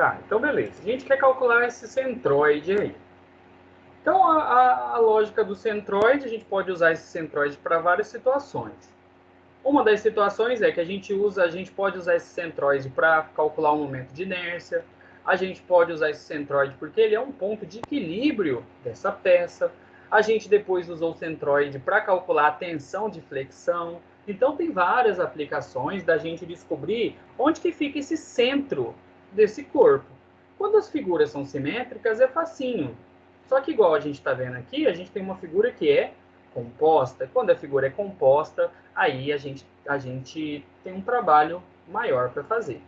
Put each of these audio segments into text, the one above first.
Tá, então beleza. A gente quer calcular esse centroide aí. Então, a lógica do centroide, a gente pode usar esse centroide para várias situações. Uma das situações é que a gente pode usar esse centroide para calcular o momento de inércia, a gente pode usar esse centroide porque ele é um ponto de equilíbrio dessa peça, a gente depois usou o centroide para calcular a tensão de flexão. Então, tem várias aplicações da gente descobrir onde que fica esse centro desse corpo. Quando as figuras são simétricas, é facinho. Só que, igual a gente está vendo aqui, a gente tem uma figura que é composta. Quando a figura é composta, aí a gente tem um trabalho maior para fazer.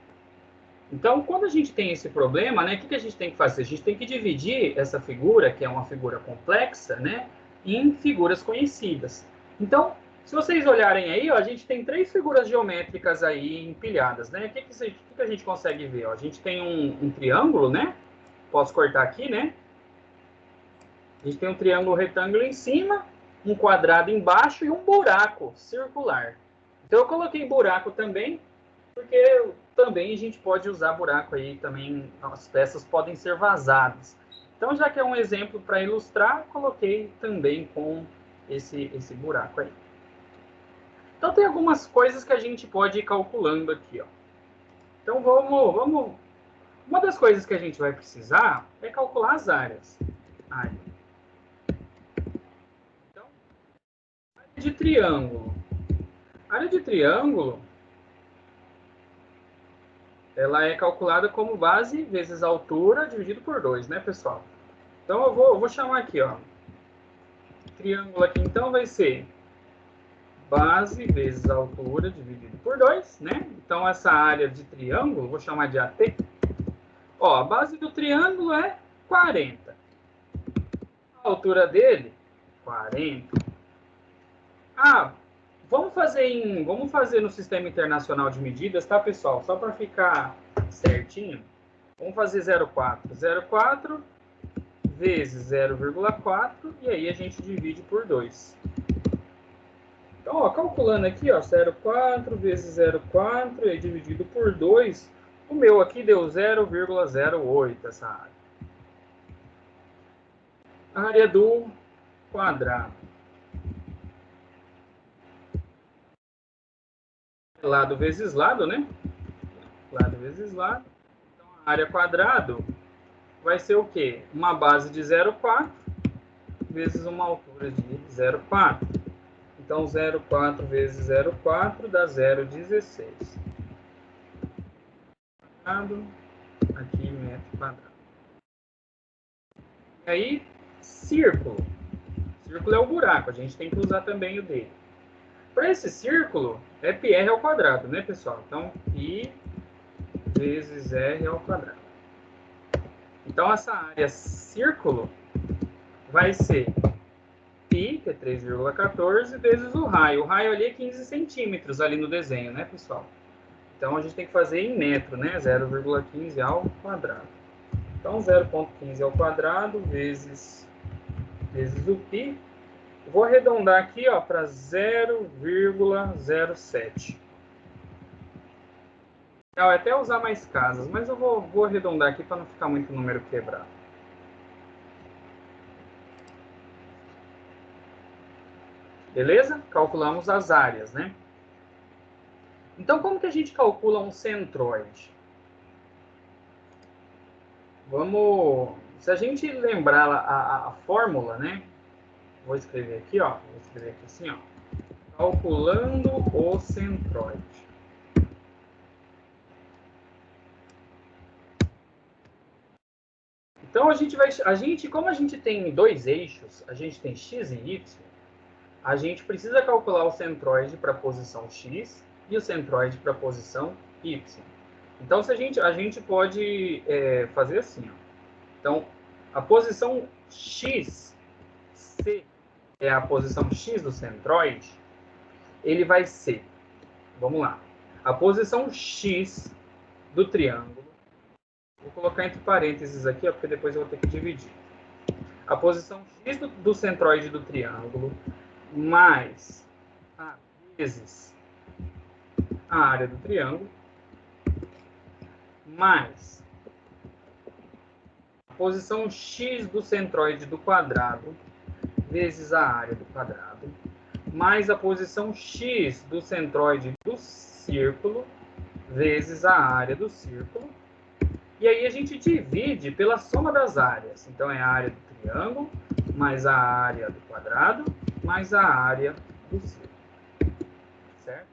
Então, quando a gente tem esse problema, né, o que a gente tem que fazer? A gente tem que dividir essa figura, que é uma figura complexa, né, em figuras conhecidas. Então, se vocês olharem aí, ó, a gente tem 3 figuras geométricas aí empilhadas, né? O que a gente consegue ver? Ó? A gente tem um triângulo, né? Posso cortar aqui, né? A gente tem um triângulo retângulo em cima, um quadrado embaixo e um buraco circular. Então eu coloquei buraco também, porque também a gente pode usar buraco aí também, as peças podem ser vazadas. Então, já que é um exemplo para ilustrar, coloquei também com esse buraco aí. Então, tem algumas coisas que a gente pode ir calculando aqui, ó. Então, vamos... Uma das coisas que a gente vai precisar é calcular as áreas. Área. Então, área de triângulo. A área de triângulo, ela é calculada como base vezes altura dividido por 2, né, pessoal? Então, eu vou chamar aqui, ó. Triângulo aqui, então, vai ser base vezes altura dividido por 2, né? Então, essa área de triângulo, vou chamar de AT. Ó, a base do triângulo é 40. A altura dele, 40. Ah, vamos fazer no Sistema Internacional de Medidas, tá, pessoal? Só para ficar certinho. Vamos fazer 0,4. 0,4 vezes 0,4 e aí a gente divide por 2. Então, ó, calculando aqui, ó, 0,4 vezes 0,4 e dividido por 2, o meu aqui deu 0,08 essa área. A área do quadrado. Lado vezes lado, né? Lado vezes lado. Então, a área quadrado vai ser o quê? Uma base de 0,4 vezes uma altura de 0,4. Então, 0,4 vezes 0,4 dá 0,16. Aqui, metro quadrado. E aí, círculo. Círculo é o buraco, a gente tem que usar também o dele. Para esse círculo, é πr ao quadrado, né, pessoal? Então, π vezes r ao quadrado. Então, essa área círculo vai ser π, que é 3,14, vezes o raio. O raio ali é 15 centímetros ali no desenho, né, pessoal? Então, a gente tem que fazer em metro, né? 0,15 ao quadrado. Então, 0,15 ao quadrado vezes o π. Vou arredondar aqui para 0,07. É até usar mais casas, mas eu vou arredondar aqui para não ficar muito número quebrado. Beleza? Calculamos as áreas, né? Então, como que a gente calcula um centroide? Se a gente lembrar a fórmula, né? Vou escrever aqui, ó. Vou escrever aqui assim, ó. Calculando o centroide. Então, como a gente tem 2 eixos, a gente tem x e y, a gente precisa calcular o centroide para a posição x e o centroide para a posição y. Então, a gente pode fazer assim, ó. Então, a posição x, C, é a posição x do centroide, ele vai ser, vamos lá, a posição x do triângulo, vou colocar entre parênteses aqui, ó, porque depois eu vou ter que dividir. A posição x do centroide do triângulo mais a vezes a área do triângulo mais posição x do centroide do quadrado vezes a área do quadrado, mais a posição x do centroide do círculo vezes a área do círculo. E aí a gente divide pela soma das áreas. Então, é a área do triângulo, mais a área do quadrado, mais a área do círculo. Certo?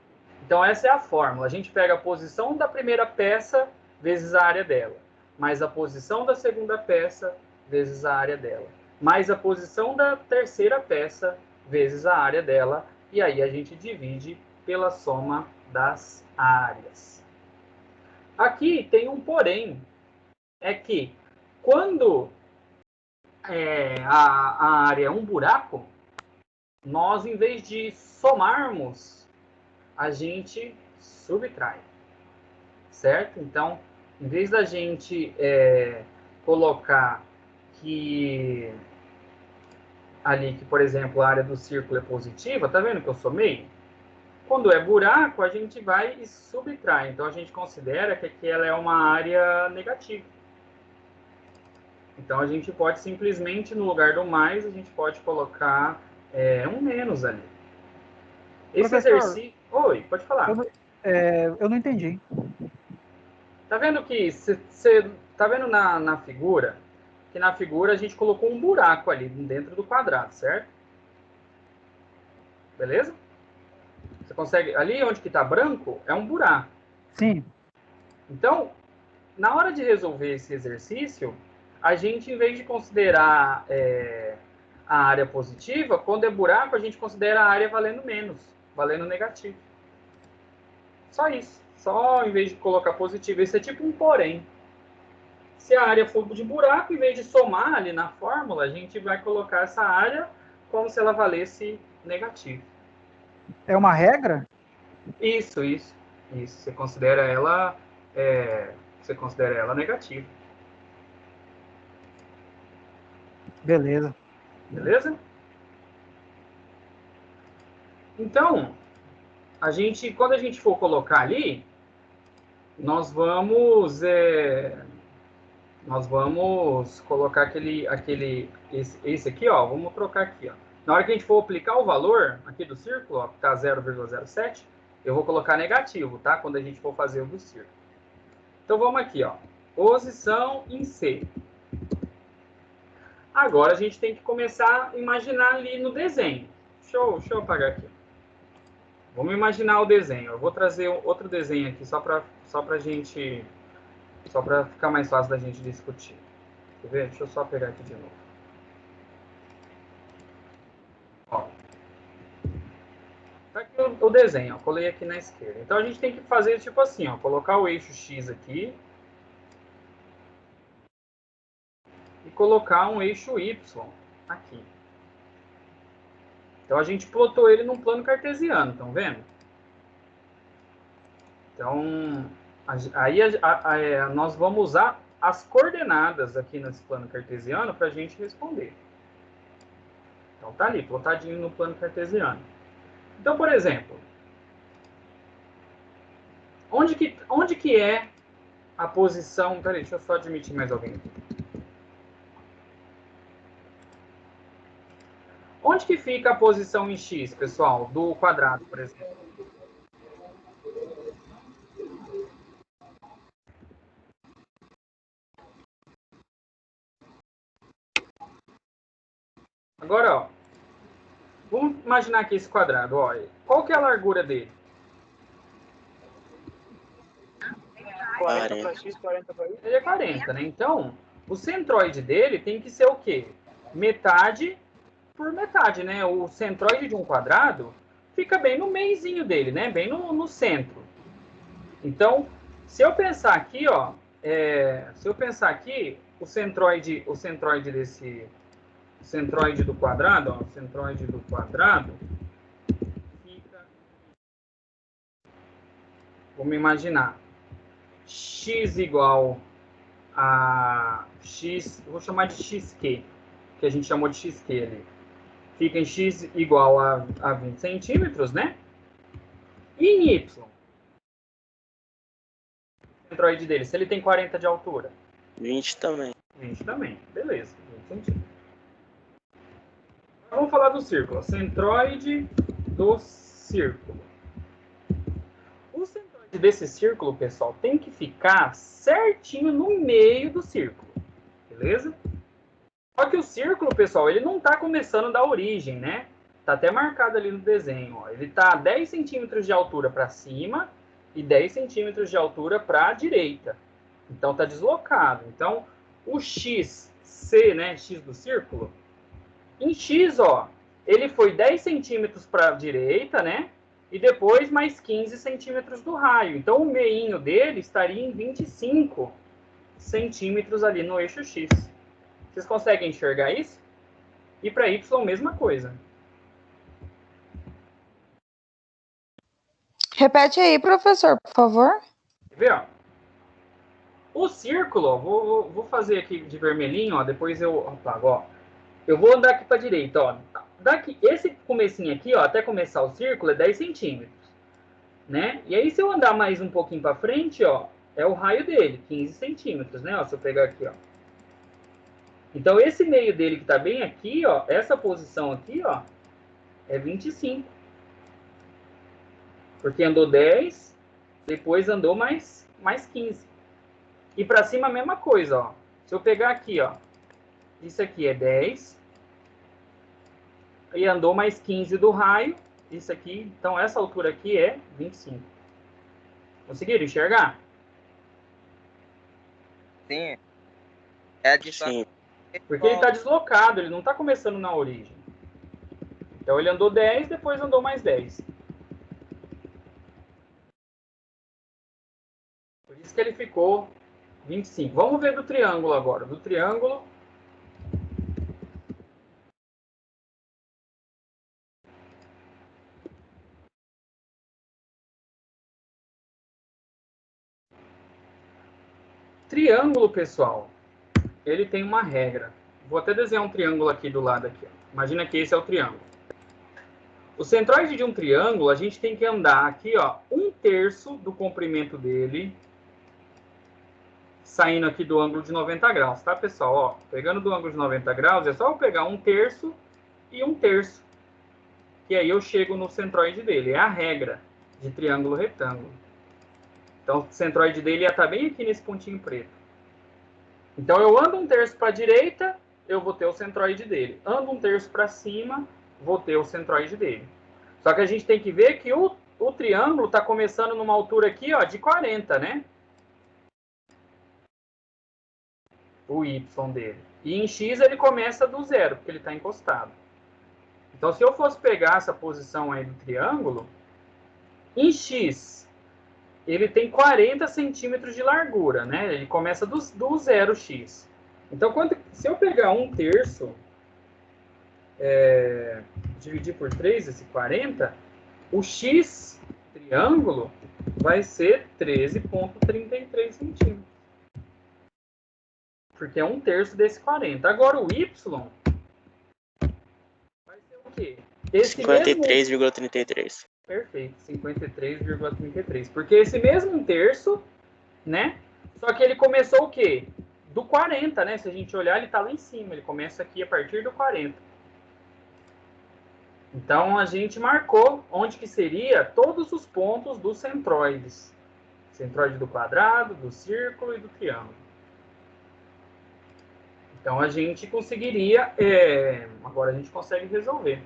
Então, essa é a fórmula. A gente pega a posição da primeira peça vezes a área dela, mais a posição da segunda peça vezes a área dela, mais a posição da terceira peça vezes a área dela, e aí a gente divide pela soma das áreas. Aqui tem um porém, é que quando a área é um buraco, nós, em vez de somarmos, a gente subtrai, certo? Então, em vez da gente colocar que ali, que, por exemplo, a área do círculo é positiva, tá vendo que eu somei? Quando é buraco, a gente vai e subtrai. Então, a gente considera que aqui ela é uma área negativa. Então, a gente pode simplesmente, no lugar do mais, a gente pode colocar um menos ali. Esse exercício... Oi, pode falar. Eu não entendi. Tá vendo que... Você tá vendo na figura? Que na figura a gente colocou um buraco ali dentro do quadrado, certo? Beleza? Você consegue... Ali onde que tá branco, é um buraco. Sim. Então, na hora de resolver esse exercício, a gente, em vez de considerar a área positiva, quando é buraco, a gente considera a área valendo menos, valendo negativo. Só isso. Só em vez de colocar positivo. Isso é tipo um porém. Se a área for de buraco, em vez de somar ali na fórmula, a gente vai colocar essa área como se ela valesse negativo. É uma regra? Isso. Você considera ela negativa. Beleza. Beleza? Então, quando a gente for colocar ali, nós vamos colocar esse aqui, ó, vamos trocar aqui, ó. Na hora que a gente for aplicar o valor aqui do círculo, ó, que está 0,07, eu vou colocar negativo, tá? Quando a gente for fazer o do círculo. Então, vamos aqui, ó. Posição em C. Agora, a gente tem que começar a imaginar ali no desenho. Deixa eu apagar aqui. Vamos imaginar o desenho. Eu vou trazer outro desenho aqui só para ficar mais fácil da gente discutir. Quer ver? Deixa eu só pegar aqui de novo. Ó. Tá aqui o desenho, ó. Colei aqui na esquerda. Então a gente tem que fazer tipo assim, ó, colocar o eixo X aqui e colocar um eixo Y aqui. Então a gente plotou ele num plano cartesiano, estão vendo? Então, aí nós vamos usar as coordenadas aqui nesse plano cartesiano para a gente responder. Então tá ali, plotadinho no plano cartesiano. Então, por exemplo, onde que é a posição... Peraí, deixa eu só admitir mais alguém aqui. Onde que fica a posição em X, pessoal, do quadrado, por exemplo? Agora, ó, vamos imaginar aqui esse quadrado. Ó, qual que é a largura dele? 40 para X, 40 para Y. Ele é 40, né? Então, o centroide dele tem que ser o quê? Metade por metade, né? O centroide de um quadrado fica bem no meiozinho dele, né? Bem no centro. Então, se eu pensar aqui, ó, o centroide do quadrado, ó, o centroide do quadrado fica, vamos imaginar, x igual a x, eu vou chamar de xq, que a gente chamou de xq ali. Fica em x igual a 20 centímetros, né? E em y, o centroide dele, se ele tem 40 de altura, 20 também. 20 também. Beleza. 20 centímetros. Vamos falar do círculo. Centroide do círculo. O centroide desse círculo, pessoal, tem que ficar certinho no meio do círculo. Beleza? Só que o círculo, pessoal, ele não está começando da origem, né? Tá até marcado ali no desenho. Ó. Ele está 10 centímetros de altura para cima e 10 centímetros de altura para a direita. Então, está deslocado. Então, o XC, né? X do círculo. Em X, ó, ele foi 10 centímetros para a direita, né? E depois mais 15 centímetros do raio. Então, o meinho dele estaria em 25 centímetros ali no eixo X. Vocês conseguem enxergar isso? E para Y, mesma coisa. Repete aí, professor, por favor. Quer ver, ó? O círculo, ó, vou fazer aqui de vermelhinho, ó, depois eu apago, ó. Eu vou andar aqui para a direita, ó. Daqui, esse comecinho aqui, ó, até começar o círculo é 10 centímetros, né? E aí, se eu andar mais um pouquinho para frente, ó, é o raio dele, 15 centímetros, né? Ó, se eu pegar aqui, ó. Então, esse meio dele que está bem aqui, ó, essa posição aqui, ó, é 25. Porque andou 10, depois andou mais 15. E para cima a mesma coisa, ó. Se eu pegar aqui, ó, isso aqui é 10. E andou mais 15 do raio, isso aqui, então essa altura aqui é 25. Conseguiram enxergar? Sim. É a distância. Sim. Porque ele está deslocado, ele não está começando na origem. Então ele andou 10, depois andou mais 10. Por isso que ele ficou 25. Vamos ver do triângulo agora. Do triângulo. Triângulo, pessoal, ele tem uma regra. Vou até desenhar um triângulo aqui do lado aqui. Ó. Imagina que esse é o triângulo. O centroide de um triângulo, a gente tem que andar aqui, ó, 1/3 do comprimento dele, saindo aqui do ângulo de 90 graus, tá, pessoal? Ó, pegando do ângulo de 90 graus, é só eu pegar 1/3 e 1/3. E aí eu chego no centroide dele. É a regra de triângulo retângulo. Então, o centroide dele ia estar bem aqui nesse pontinho preto. Então, eu ando 1/3 para a direita, eu vou ter o centroide dele. Ando 1/3 para cima, vou ter o centroide dele. Só que a gente tem que ver que o triângulo está começando numa altura aqui, ó, de 40, né? O Y dele. E em X ele começa do zero, porque ele está encostado. Então, se eu fosse pegar essa posição aí do triângulo, em X, ele tem 40 centímetros de largura, né? Ele começa do 0x. Então, se eu pegar 1/3, dividir por 3, esse 40, o x triângulo vai ser 13,33 centímetros. Porque é 1/3 desse 40. Agora, o y vai ser o quê? 53,33. Perfeito, 53,33. Porque esse mesmo 1/3, né? Só que ele começou o quê? Do 40, né? Se a gente olhar, ele está lá em cima. Ele começa aqui a partir do 40. Então, a gente marcou onde que seria todos os pontos dos centroides. Centroide do quadrado, do círculo e do triângulo. Então, a gente conseguiria... agora a gente consegue resolver.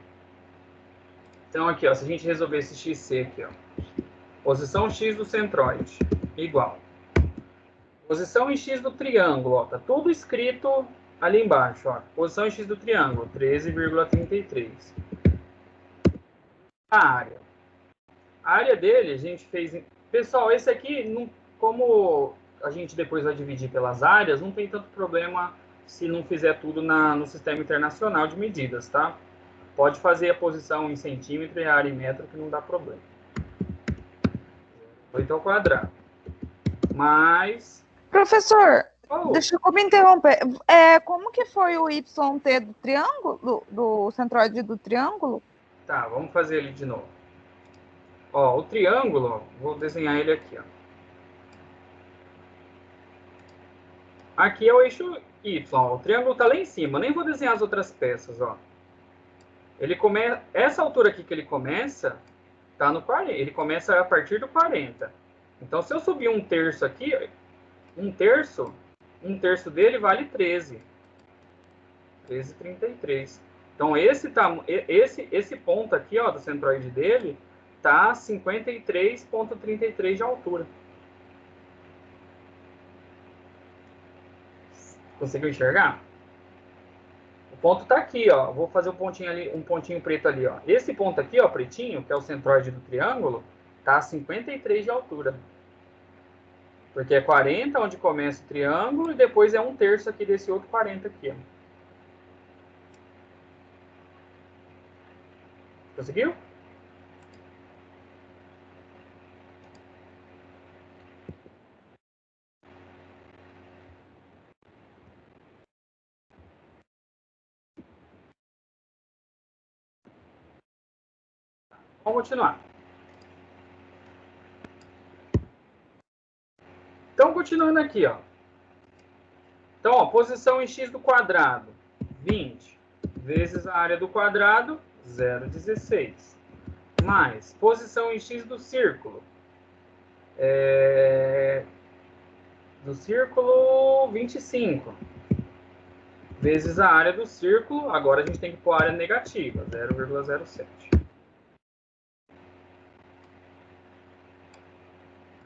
Então, aqui, ó, se a gente resolver esse XC aqui, ó. Posição X do centroide, igual. Posição em X do triângulo, ó. Tá tudo escrito ali embaixo, ó. Posição em X do triângulo, 13,33. A área. A área dele, a gente fez... Pessoal, esse aqui, não, como a gente depois vai dividir pelas áreas, não tem tanto problema se não fizer tudo no Sistema Internacional de Medidas, tá? Pode fazer a posição em centímetro e a área em metro, que não dá problema. 8 ao quadrado. Mas... Professor, deixa eu me interromper. Como que foi o YT do triângulo, do centroide do triângulo? Tá, vamos fazer ele de novo. Ó, o triângulo, ó, vou desenhar ele aqui, ó. Aqui é o eixo Y, ó. O triângulo está lá em cima. Eu nem vou desenhar as outras peças, ó. Essa altura aqui que ele começa, tá no 40. Ele começa a partir do 40. Então, se eu subir um terço aqui, um terço dele vale 13. 13,33. Então, esse ponto aqui, ó, do centroide dele, tá 53,33 de altura. Conseguiu enxergar? O ponto está aqui, ó. Vou fazer um pontinho ali, um pontinho preto ali, ó. Esse ponto aqui, ó, pretinho, que é o centroide do triângulo, tá a 53 de altura. Porque é 40 onde começa o triângulo e depois é um terço aqui desse outro 40 aqui, ó. Conseguiu? Vamos continuar. Então, continuando aqui, ó. Então, ó, posição em x do quadrado, 20, vezes a área do quadrado, 0,16. Mais posição em x do círculo. Do círculo, 25. Vezes a área do círculo, agora a gente tem que pôr a área negativa, 0,07.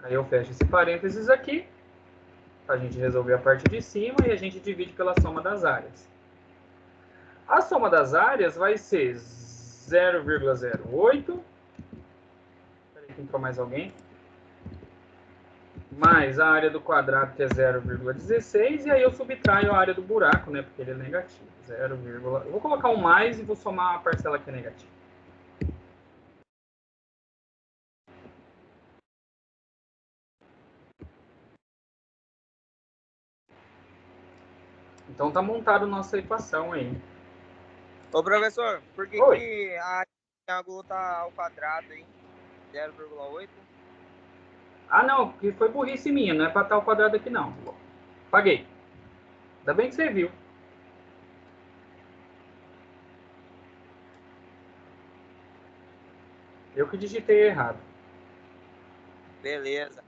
Aí eu fecho esse parênteses aqui, para a gente resolver a parte de cima, e a gente divide pela soma das áreas. A soma das áreas vai ser 0,08. Peraí que entrou mais alguém. Mais a área do quadrado, que é 0,16, e aí eu subtraio a área do buraco, né, porque ele é negativo. Eu vou colocar um mais e vou somar a parcela que é negativa. Então tá montada a nossa equação aí. Ô, professor, por que, que a triângulo tá ao quadrado, hein? 0,8? Ah, não, porque foi burrice minha, não é para estar ao quadrado aqui, não. Paguei. Ainda bem que você viu. Eu que digitei errado. Beleza.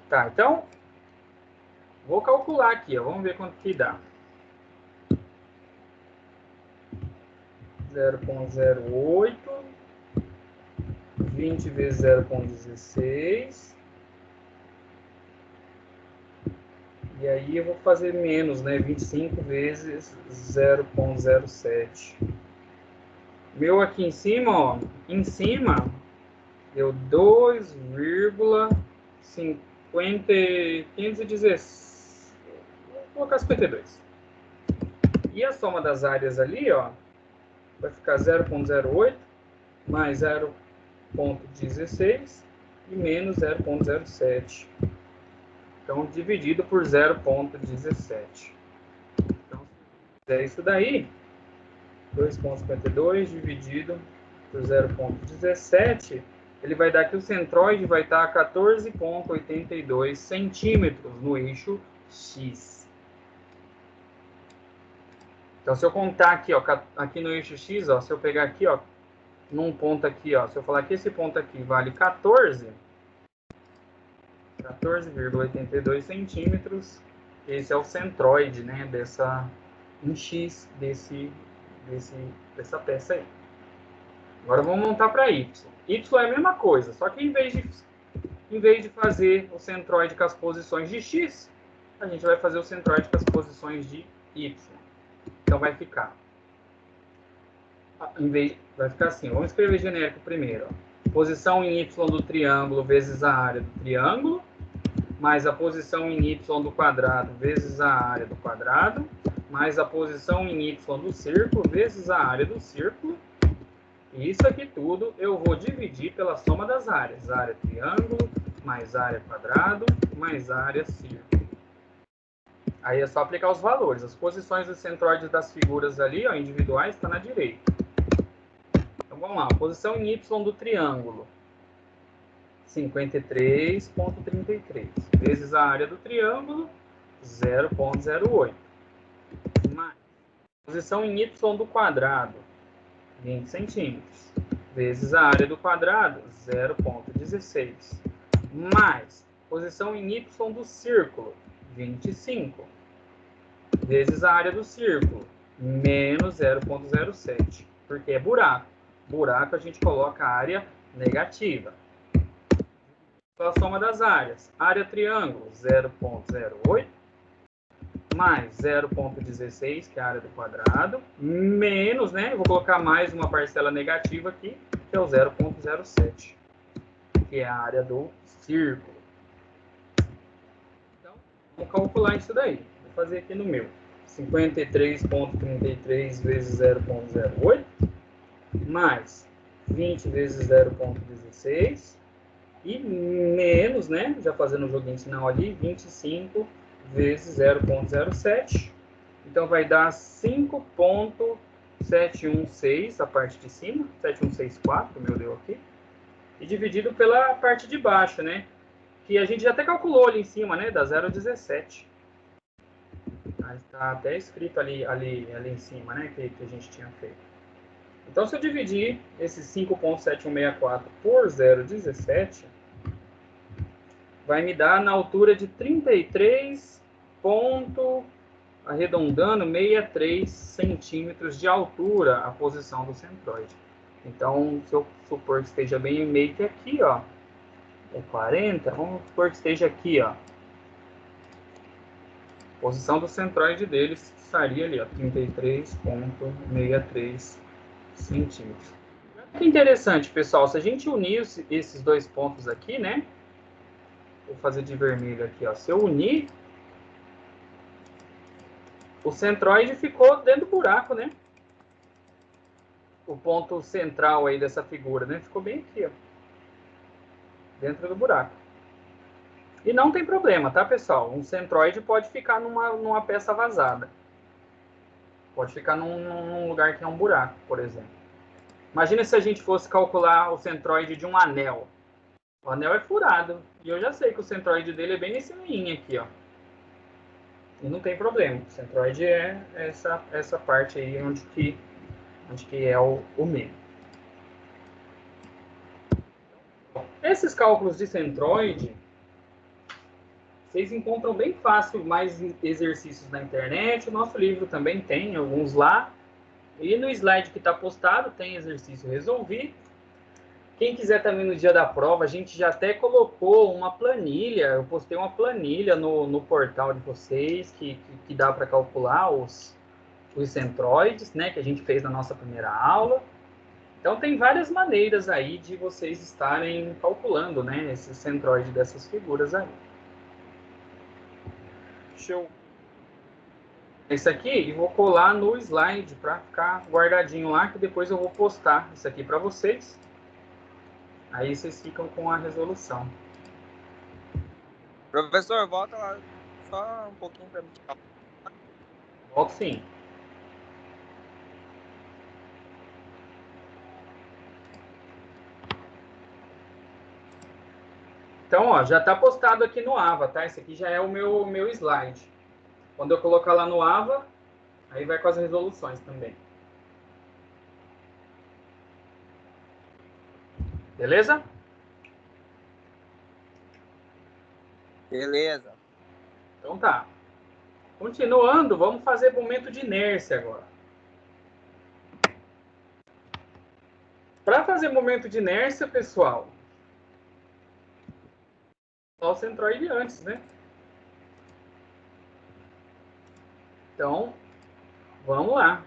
Tá, então, vou calcular aqui, ó. Vamos ver quanto que dá. 0,08. 20 vezes 0,16. E aí eu vou fazer menos, né? 25 vezes 0,07. Meu aqui em cima, ó. Em cima, deu 2,516. Vou colocar 52. E a soma das áreas ali, ó, vai ficar 0,08 mais 0,16 e menos 0,07. Então, dividido por 0,17. Então, se fizer isso daí, 2,52 dividido por 0,17, ele vai dar que o centroide vai estar a 14,82 centímetros no eixo X. Então, se eu contar aqui, ó, aqui no eixo X, ó, se eu pegar aqui, ó, num ponto aqui, ó, se eu falar que esse ponto aqui vale 14,82 centímetros, esse é o centroide, né, em X dessa peça aí. Agora vamos montar para Y. Y é a mesma coisa, só que em vez de fazer o centroide com as posições de X, a gente vai fazer o centroide com as posições de Y. Então vai ficar assim, vamos escrever genérico primeiro. Ó. Posição em Y do triângulo vezes a área do triângulo, mais a posição em Y do quadrado vezes a área do quadrado, mais a posição em Y do círculo vezes a área do círculo. E isso aqui tudo eu vou dividir pela soma das áreas. Área triângulo, mais área quadrado, mais área círculo. Aí é só aplicar os valores. As posições dos centroides das figuras ali, ó, individuais, está na direita. Então vamos lá. Posição em Y do triângulo. 53,33. Vezes a área do triângulo, 0,08. Mais posição em y do quadrado, 20 centímetros, vezes a área do quadrado, 0,16. Mais posição em y do círculo, 25, vezes a área do círculo, menos 0,07. Porque é buraco. Buraco a gente coloca a área negativa. Então, a soma das áreas. Área triângulo, 0,08, mais 0,16, que é a área do quadrado, menos, né? Vou colocar mais uma parcela negativa aqui, que é o 0,07, que é a área do círculo. Então, vamos calcular isso daí. Vou fazer aqui no meu. 53,33 vezes 0,08, mais 20 vezes 0,16, e menos, né? Já fazendo o joguinho sinal ali, 25 vezes 0,07. Então, vai dar 5,716 a parte de cima, 7164, meu Deus, aqui. E dividido pela parte de baixo, né? Que a gente já até calculou ali em cima, né? Dá 0,17. Está até escrito ali em cima, né? Que a gente tinha feito. Então, se eu dividir esse 5,7164 por 0,17, vai me dar na altura de 33, arredondando, 63 centímetros de altura a posição do centroide. Então, se eu supor que esteja bem meio que aqui, ó, é 40, vamos supor que esteja aqui, ó. A posição do centroide deles estaria ali, ó, 33,63 centímetros. Que interessante, pessoal, se a gente unir esses dois pontos aqui, né? Vou fazer de vermelho aqui, ó. Se eu unir, o centroide ficou dentro do buraco, né? O ponto central aí dessa figura, né? Ficou bem aqui, ó. Dentro do buraco. E não tem problema, tá, pessoal? Um centroide pode ficar numa peça vazada. Pode ficar num lugar que é um buraco, por exemplo. Imagina se a gente fosse calcular o centroide de um anel. O anel é furado. E eu já sei que o centroide dele é bem nesse meio aqui, ó. E não tem problema. O centroide é essa parte aí onde que é o meio. Esses cálculos de centroide, vocês encontram bem fácil mais exercícios na internet. O nosso livro também tem alguns lá. E no slide que está postado tem exercício resolvido. Quem quiser também no dia da prova, a gente já até colocou uma planilha. Eu postei uma planilha no portal de vocês que dá para calcular os centroides, né, que a gente fez na nossa primeira aula. Então, tem várias maneiras aí de vocês estarem calculando, né, esse centroide dessas figuras aí. Show. Esse aqui eu vou colar no slide para ficar guardadinho lá, que depois eu vou postar isso aqui para vocês. Aí vocês ficam com a resolução. Professor, volta lá só um pouquinho para mim. Volto sim. Então, ó, já está postado aqui no Ava, tá? Esse aqui já é o meu slide. Quando eu colocar lá no Ava, aí vai com as resoluções também. Beleza? Beleza. Então tá. Continuando, vamos fazer momento de inércia agora. Para fazer momento de inércia, pessoal, só o centroide antes, né? Então, vamos lá.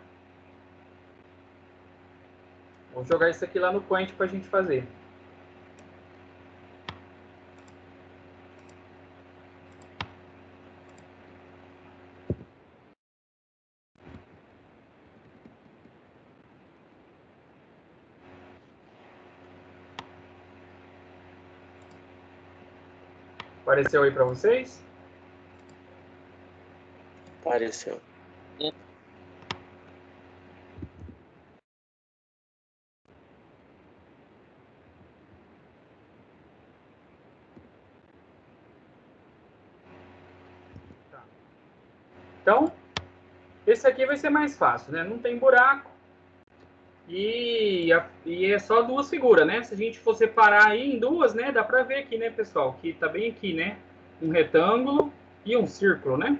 Vou jogar isso aqui lá no Quant para a gente fazer. Apareceu aí para vocês? Apareceu. Então, esse aqui vai ser mais fácil, né? Não tem buraco. E é só duas figuras, né? Se a gente for separar aí em duas, né? Dá para ver aqui, né, pessoal? Que tá bem aqui, né? Um retângulo e um círculo, né?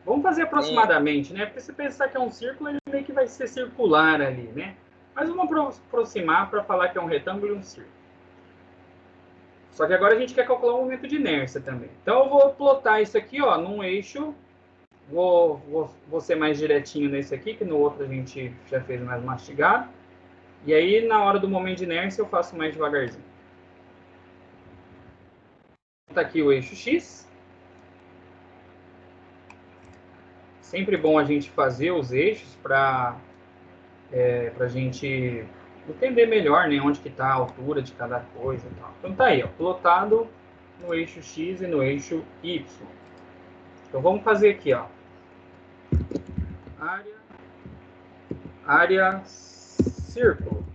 Vamos fazer aproximadamente, né? Porque se pensar que é um círculo, ele meio que vai ser circular ali, né? Mas vamos aproximar para falar que é um retângulo e um círculo. Só que agora a gente quer calcular o momento de inércia também. Então eu vou plotar isso aqui, ó, num eixo. Vou ser mais direitinho nesse aqui, que no outro a gente já fez mais mastigado. E aí, na hora do momento de inércia, eu faço mais devagarzinho. Tá aqui o eixo X. Sempre bom a gente fazer os eixos para a gente entender melhor, né, onde que está a altura de cada coisa e tal. Então tá aí, ó, plotado no eixo X e no eixo Y. Então vamos fazer aqui, ó. Área círculo.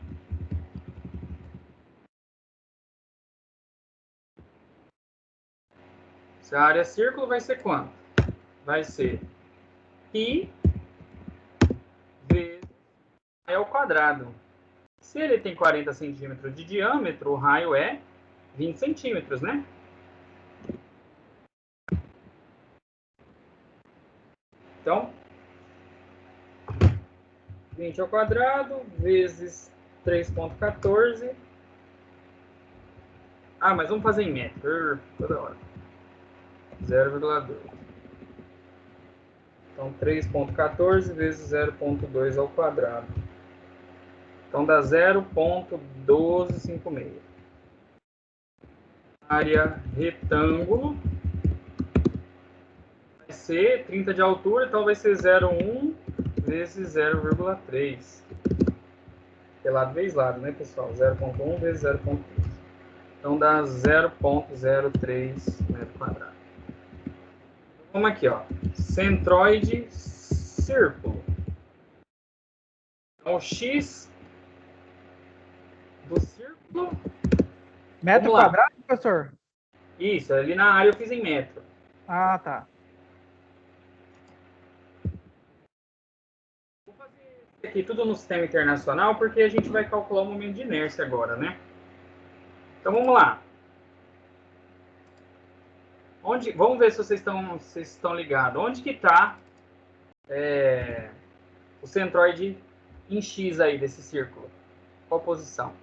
Se a área círculo vai ser quanto? Vai ser π vezes raio ao quadrado. Se ele tem 40 centímetros de diâmetro, o raio é 20 centímetros, né? Então, 20 ao quadrado vezes 3,14. Ah, mas vamos fazer em metro, toda hora. 0,2. Então, 3,14 vezes 0,2 ao quadrado. Então, dá 0,1256. Área retângulo vai ser 30 de altura, então vai ser 0,1 vezes 0,3. É lado vezes lado, né, pessoal? 0,1 vezes 0,3. Então, dá 0,03 metro quadrado. Vamos aqui, ó. Centroide círculo. Então, o X do círculo. Metro quadrado, professor? Isso, ali na área eu fiz em metro. Ah, tá. Vou fazer aqui tudo no sistema internacional, porque a gente vai calcular o momento de inércia agora, né? Então, vamos lá. Vamos ver se vocês estão ligados. Onde que está o centroide em X aí desse círculo? Qual posição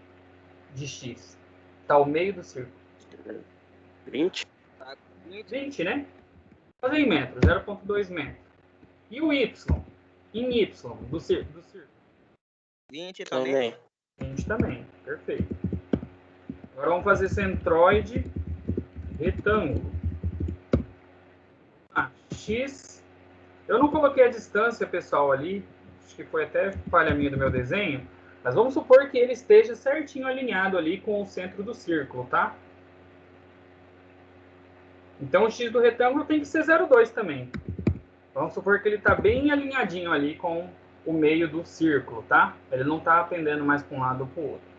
de X? Está ao meio do círculo. 20. 20, né? Vou fazer em metro, 0,2 metro. E o Y? Em Y, do círculo? 20 também. 20 também, perfeito. Agora vamos fazer centroide retângulo. X. Eu não coloquei a distância, pessoal, ali. Acho que foi até falha minha do meu desenho. Mas vamos supor que ele esteja certinho alinhado ali com o centro do círculo, tá? Então o X do retângulo tem que ser 0,2 também. Vamos supor que ele está bem alinhadinho ali com o meio do círculo, tá? Ele não está pendendo mais para um lado ou para o outro.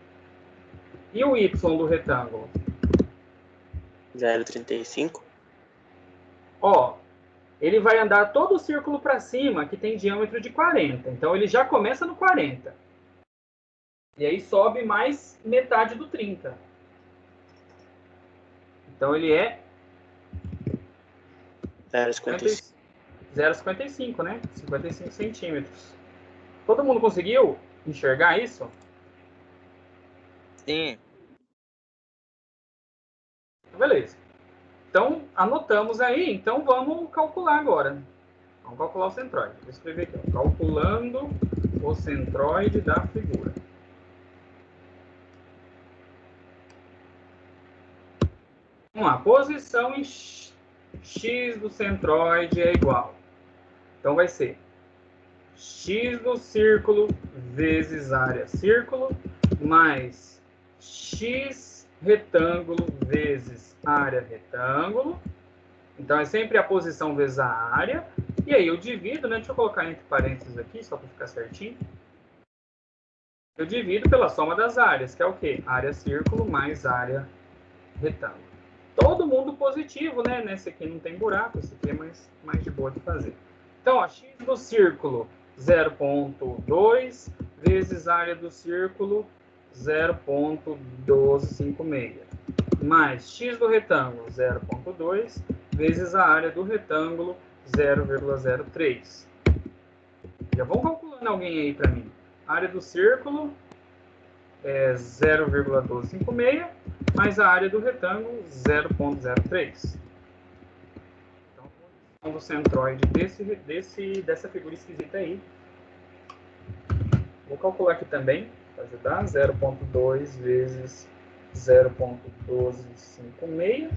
E o Y do retângulo? 0,35. Ó, ele vai andar todo o círculo para cima, que tem diâmetro de 40. Então ele já começa no 40. E aí sobe mais metade do 30. Então ele é 0,55, né? 55 centímetros. Todo mundo conseguiu enxergar isso? Sim. Beleza. Então, anotamos aí. Então, vamos calcular agora. Vamos calcular o centroide. Vou escrever aqui, ó. Calculando o centroide da figura. Vamos lá. Posição em X do centroide é igual. Então, vai ser X do círculo vezes área círculo mais X retângulo vezes área retângulo. Então, é sempre a posição vezes a área. E aí eu divido, né? Deixa eu colocar entre parênteses aqui, só para ficar certinho. Eu divido pela soma das áreas, que é o quê? Área círculo mais área retângulo. todo mundo positivo, né? Nesse aqui não tem buraco, esse aqui é mais de boa de fazer. Então, ó, x do círculo 0,2 vezes área do círculo 0,1256. Mais x do retângulo 0,2 vezes a área do retângulo 0,03. Já vão calculando alguém aí para mim. A área do círculo é 0,1256 mais a área do retângulo 0,03. Então, a posição do centroide dessa figura esquisita aí. Vou calcular aqui também, para ajudar, 0,2 vezes 0,1256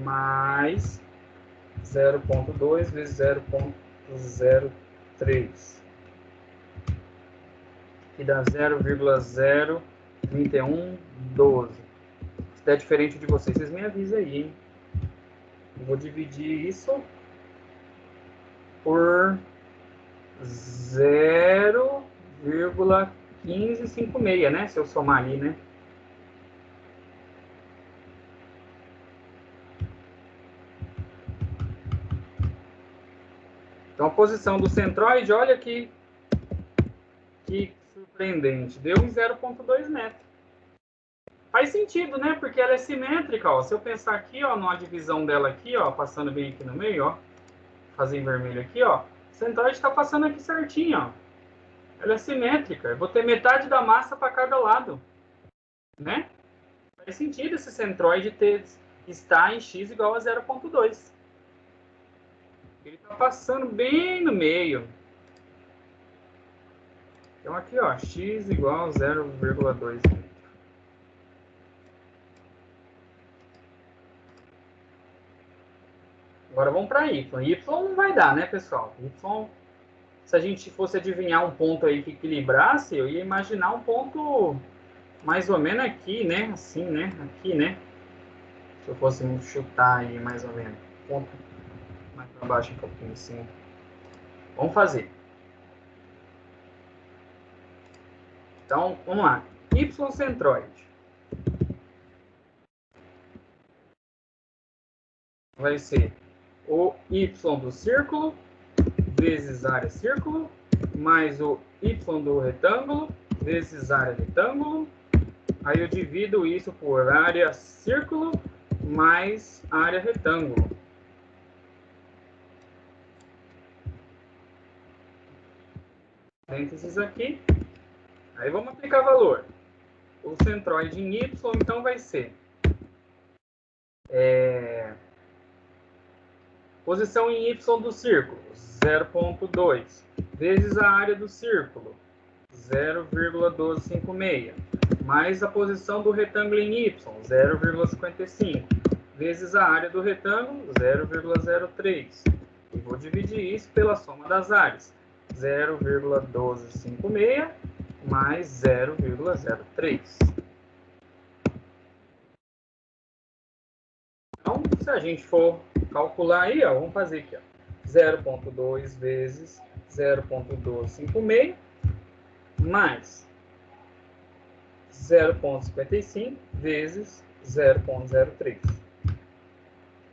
mais 0,2 vezes 0,03. Que dá 0,03112. Se der diferente de vocês, vocês me avisam aí, hein? Eu vou dividir isso por 0,1556, né? Se eu somar ali, né? Então, a posição do centroide, olha que surpreendente. Deu em 0,2 metros. Faz sentido, né? Porque ela é simétrica, ó. Se eu pensar aqui, ó, numa divisão dela aqui, ó, passando bem aqui no meio, ó. Fazer em vermelho aqui, ó. O centroide está passando aqui certinho, ó. Ela é simétrica. Eu vou ter metade da massa para cada lado, né? Faz sentido esse centroide estar em x igual a 0,2. Ele está passando bem no meio. Então aqui, ó, x igual a 0,2. Agora vamos para y. Y não vai dar, né, pessoal? Y, se a gente fosse adivinhar um ponto aí que equilibrasse, eu ia imaginar um ponto mais ou menos aqui, né? Assim, né? Aqui, né? Se eu fosse chutar aí, mais ou menos. Ponto mais para baixo um pouquinho assim. Vamos fazer. Então, vamos lá. Y centroide. Vai ser o y do círculo vezes área círculo, mais o y do retângulo vezes área retângulo. Aí eu divido isso por área círculo mais área retângulo. Parênteses aqui. Aí vamos aplicar valor. O centroide em y, então, vai ser posição em y do círculo, 0,2, vezes a área do círculo, 0,1256, mais a posição do retângulo em y, 0,55, vezes a área do retângulo, 0,03. E vou dividir isso pela soma das áreas, 0,1256 mais 0,03. Então, se a gente for calcular aí, ó, vamos fazer aqui, ó, 0,2 vezes 0,1256 mais 0,55 vezes 0,03.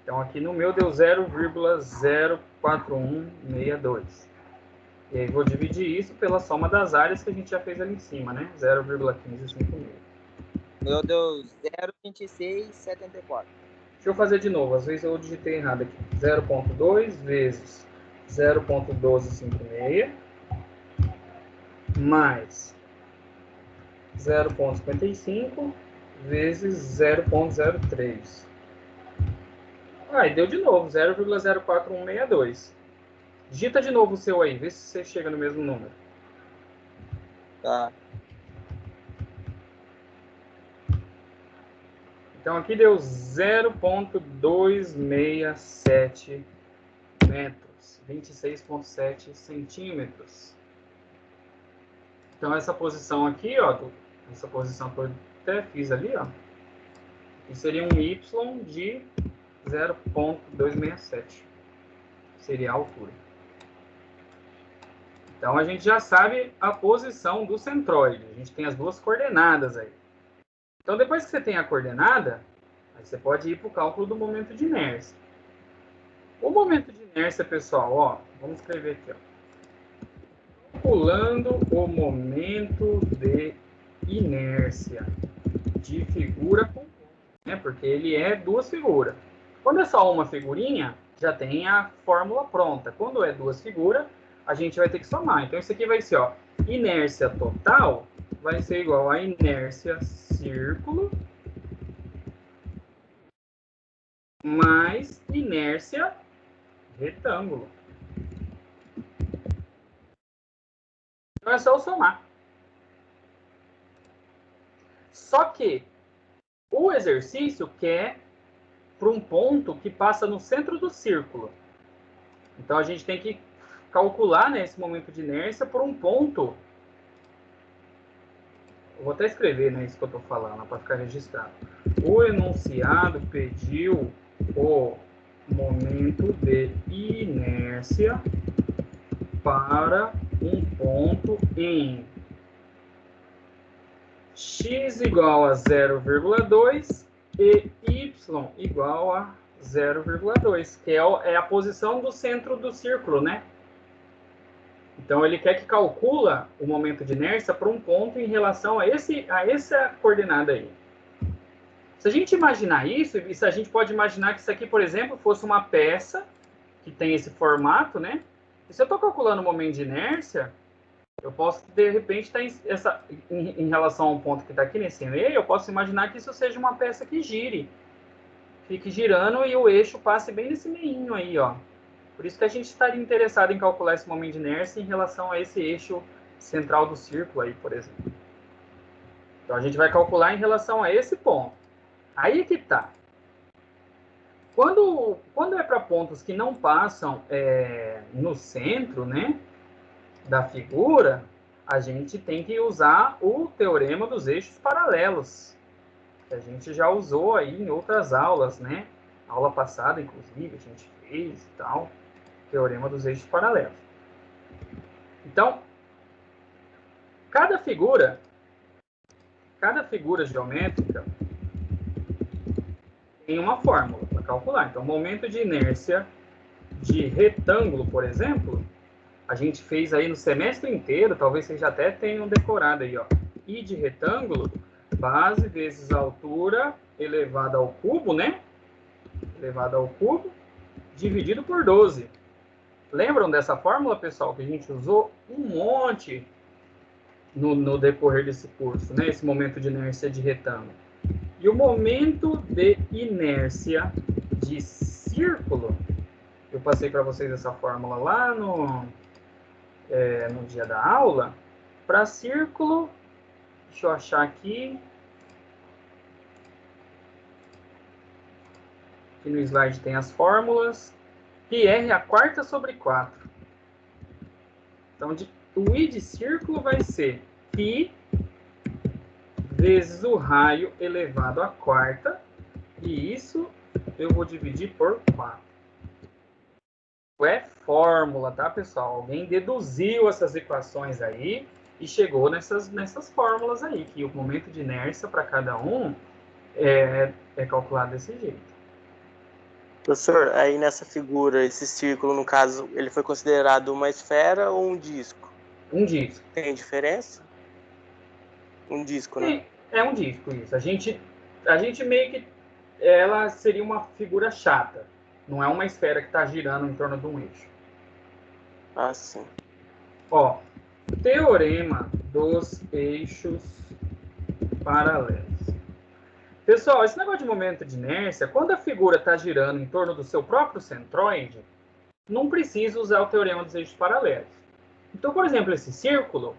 Então, aqui no meu deu 0,04162. E aí, vou dividir isso pela soma das áreas que a gente já fez ali em cima, né? 0,1556. Meu Deus, 0,2674. Deixa eu fazer de novo, às vezes eu digitei errado aqui. 0,2 vezes 0,1256 mais 0,55 vezes 0,03. E deu de novo, 0,04162. Digita de novo o seu aí, vê se você chega no mesmo número. Tá. Então, aqui deu 0,267 metros, 26,7 centímetros. Então, essa posição aqui, ó, essa posição que eu até fiz ali, ó, que seria um y de 0,267. Seria a altura. Então, a gente já sabe a posição do centroide. A gente tem as duas coordenadas aí. Então, depois que você tem a coordenada, Aí você pode ir para o cálculo do momento de inércia. O momento de inércia, pessoal, ó, vamos escrever aqui, ó. Calculando o momento de inércia de figura com ponto, né? Porque ele é duas figuras. Quando é só uma figurinha, já tem a fórmula pronta. Quando é duas figuras, a gente vai ter que somar. Então, isso aqui vai ser, ó, inércia total vai ser igual a inércia círculo mais inércia retângulo. Então, é só eu somar. Só que o exercício quer para um ponto que passa no centro do círculo. Então, a gente tem que calcular, né, esse momento de inércia por um ponto. Eu vou até escrever, né, isso que eu estou falando, para ficar registrado. O enunciado pediu o momento de inércia para um ponto em x igual a 0,2 e y igual a 0,2, que é a posição do centro do círculo, né? Então, ele quer que calcula o momento de inércia para um ponto em relação a essa coordenada aí. Se a gente imaginar isso, a gente pode imaginar que isso aqui, por exemplo, fosse uma peça que tem esse formato, né? E se eu estou calculando o momento de inércia, eu posso, de repente, estar em relação a um ponto que está aqui nesse meio, eu posso imaginar que isso seja uma peça que gire. Fique girando e o eixo passe bem nesse meinho aí, ó. Por isso que a gente estaria interessado em calcular esse momento de inércia em relação a esse eixo central do círculo aí, por exemplo. Então, a gente vai calcular em relação a esse ponto. Aí que tá. Quando é para pontos que não passam no centro, né, da figura, a gente tem que usar o teorema dos eixos paralelos, que a gente já usou aí em outras aulas, né? Aula passada, inclusive, a gente fez e tal. Teorema dos eixos paralelos. Então, cada figura geométrica tem uma fórmula para calcular. Então, momento de inércia de retângulo, por exemplo, a gente fez aí no semestre inteiro, talvez vocês já até tenham decorado aí, ó. I de retângulo, base vezes altura elevada ao cubo, né? Elevada ao cubo, dividido por 12. Lembram dessa fórmula, pessoal, que a gente usou um monte no decorrer desse curso, né? Esse momento de inércia de retângulo. E o momento de inércia de círculo, eu passei para vocês essa fórmula lá no dia da aula. Para círculo, deixa eu achar aqui. Aqui no slide tem as fórmulas. πr a quarta sobre 4. Então, o I de círculo vai ser π vezes o raio elevado à quarta. E isso eu vou dividir por 4. É fórmula, tá, pessoal? Alguém deduziu essas equações aí e chegou nessas fórmulas aí, que o momento de inércia para cada um é calculado desse jeito. Professor, aí nessa figura, esse círculo, no caso, ele foi considerado uma esfera ou um disco? Um disco. Tem diferença? Um disco, né? É um disco, isso. A gente meio que... Ela seria uma figura chata. Não é uma esfera que está girando em torno de um eixo. Ah, sim. Ó, teorema dos eixos paralelos. Pessoal, esse negócio de momento de inércia, quando a figura está girando em torno do seu próprio centroide, não precisa usar o teorema dos eixos paralelos. Então, por exemplo, esse círculo,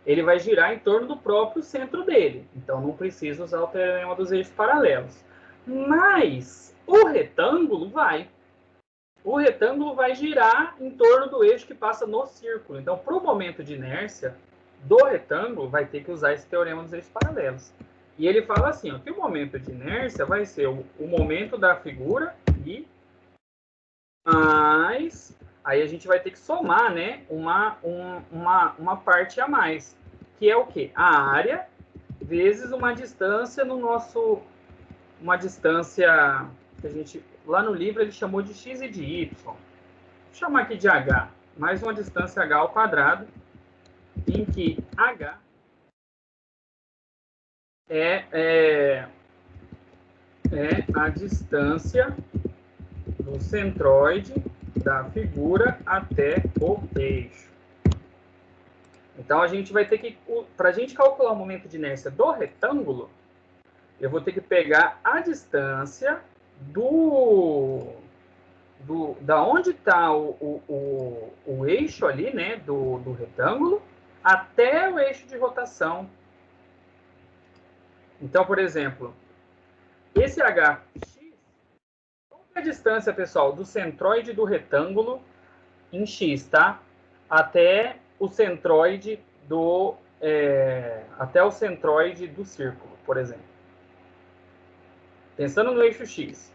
ele vai girar em torno do próprio centro dele. Então, não precisa usar o teorema dos eixos paralelos. Mas o retângulo vai. O retângulo vai girar em torno do eixo que passa no círculo. Então, para o momento de inércia do retângulo, vai ter que usar esse teorema dos eixos paralelos. E ele fala assim, ó, que o momento de inércia vai ser o momento da figura e mais... Aí a gente vai ter que somar, né, uma parte a mais, que é o quê? A área vezes uma distância no uma distância que a gente, lá no livro ele chamou de x e de y. Vou chamar aqui de h, mais uma distância h ao quadrado, em que h é a distância do centroide da figura até o eixo. Então, a gente vai ter que, para a gente calcular o momento de inércia do retângulo, eu vou ter que pegar a distância da onde está o eixo ali, né, do retângulo, até o eixo de rotação. Então, por exemplo, esse HX, qual é a distância, pessoal, do centroide do retângulo em X, tá? Até o centroide do círculo, por exemplo. Pensando no eixo X.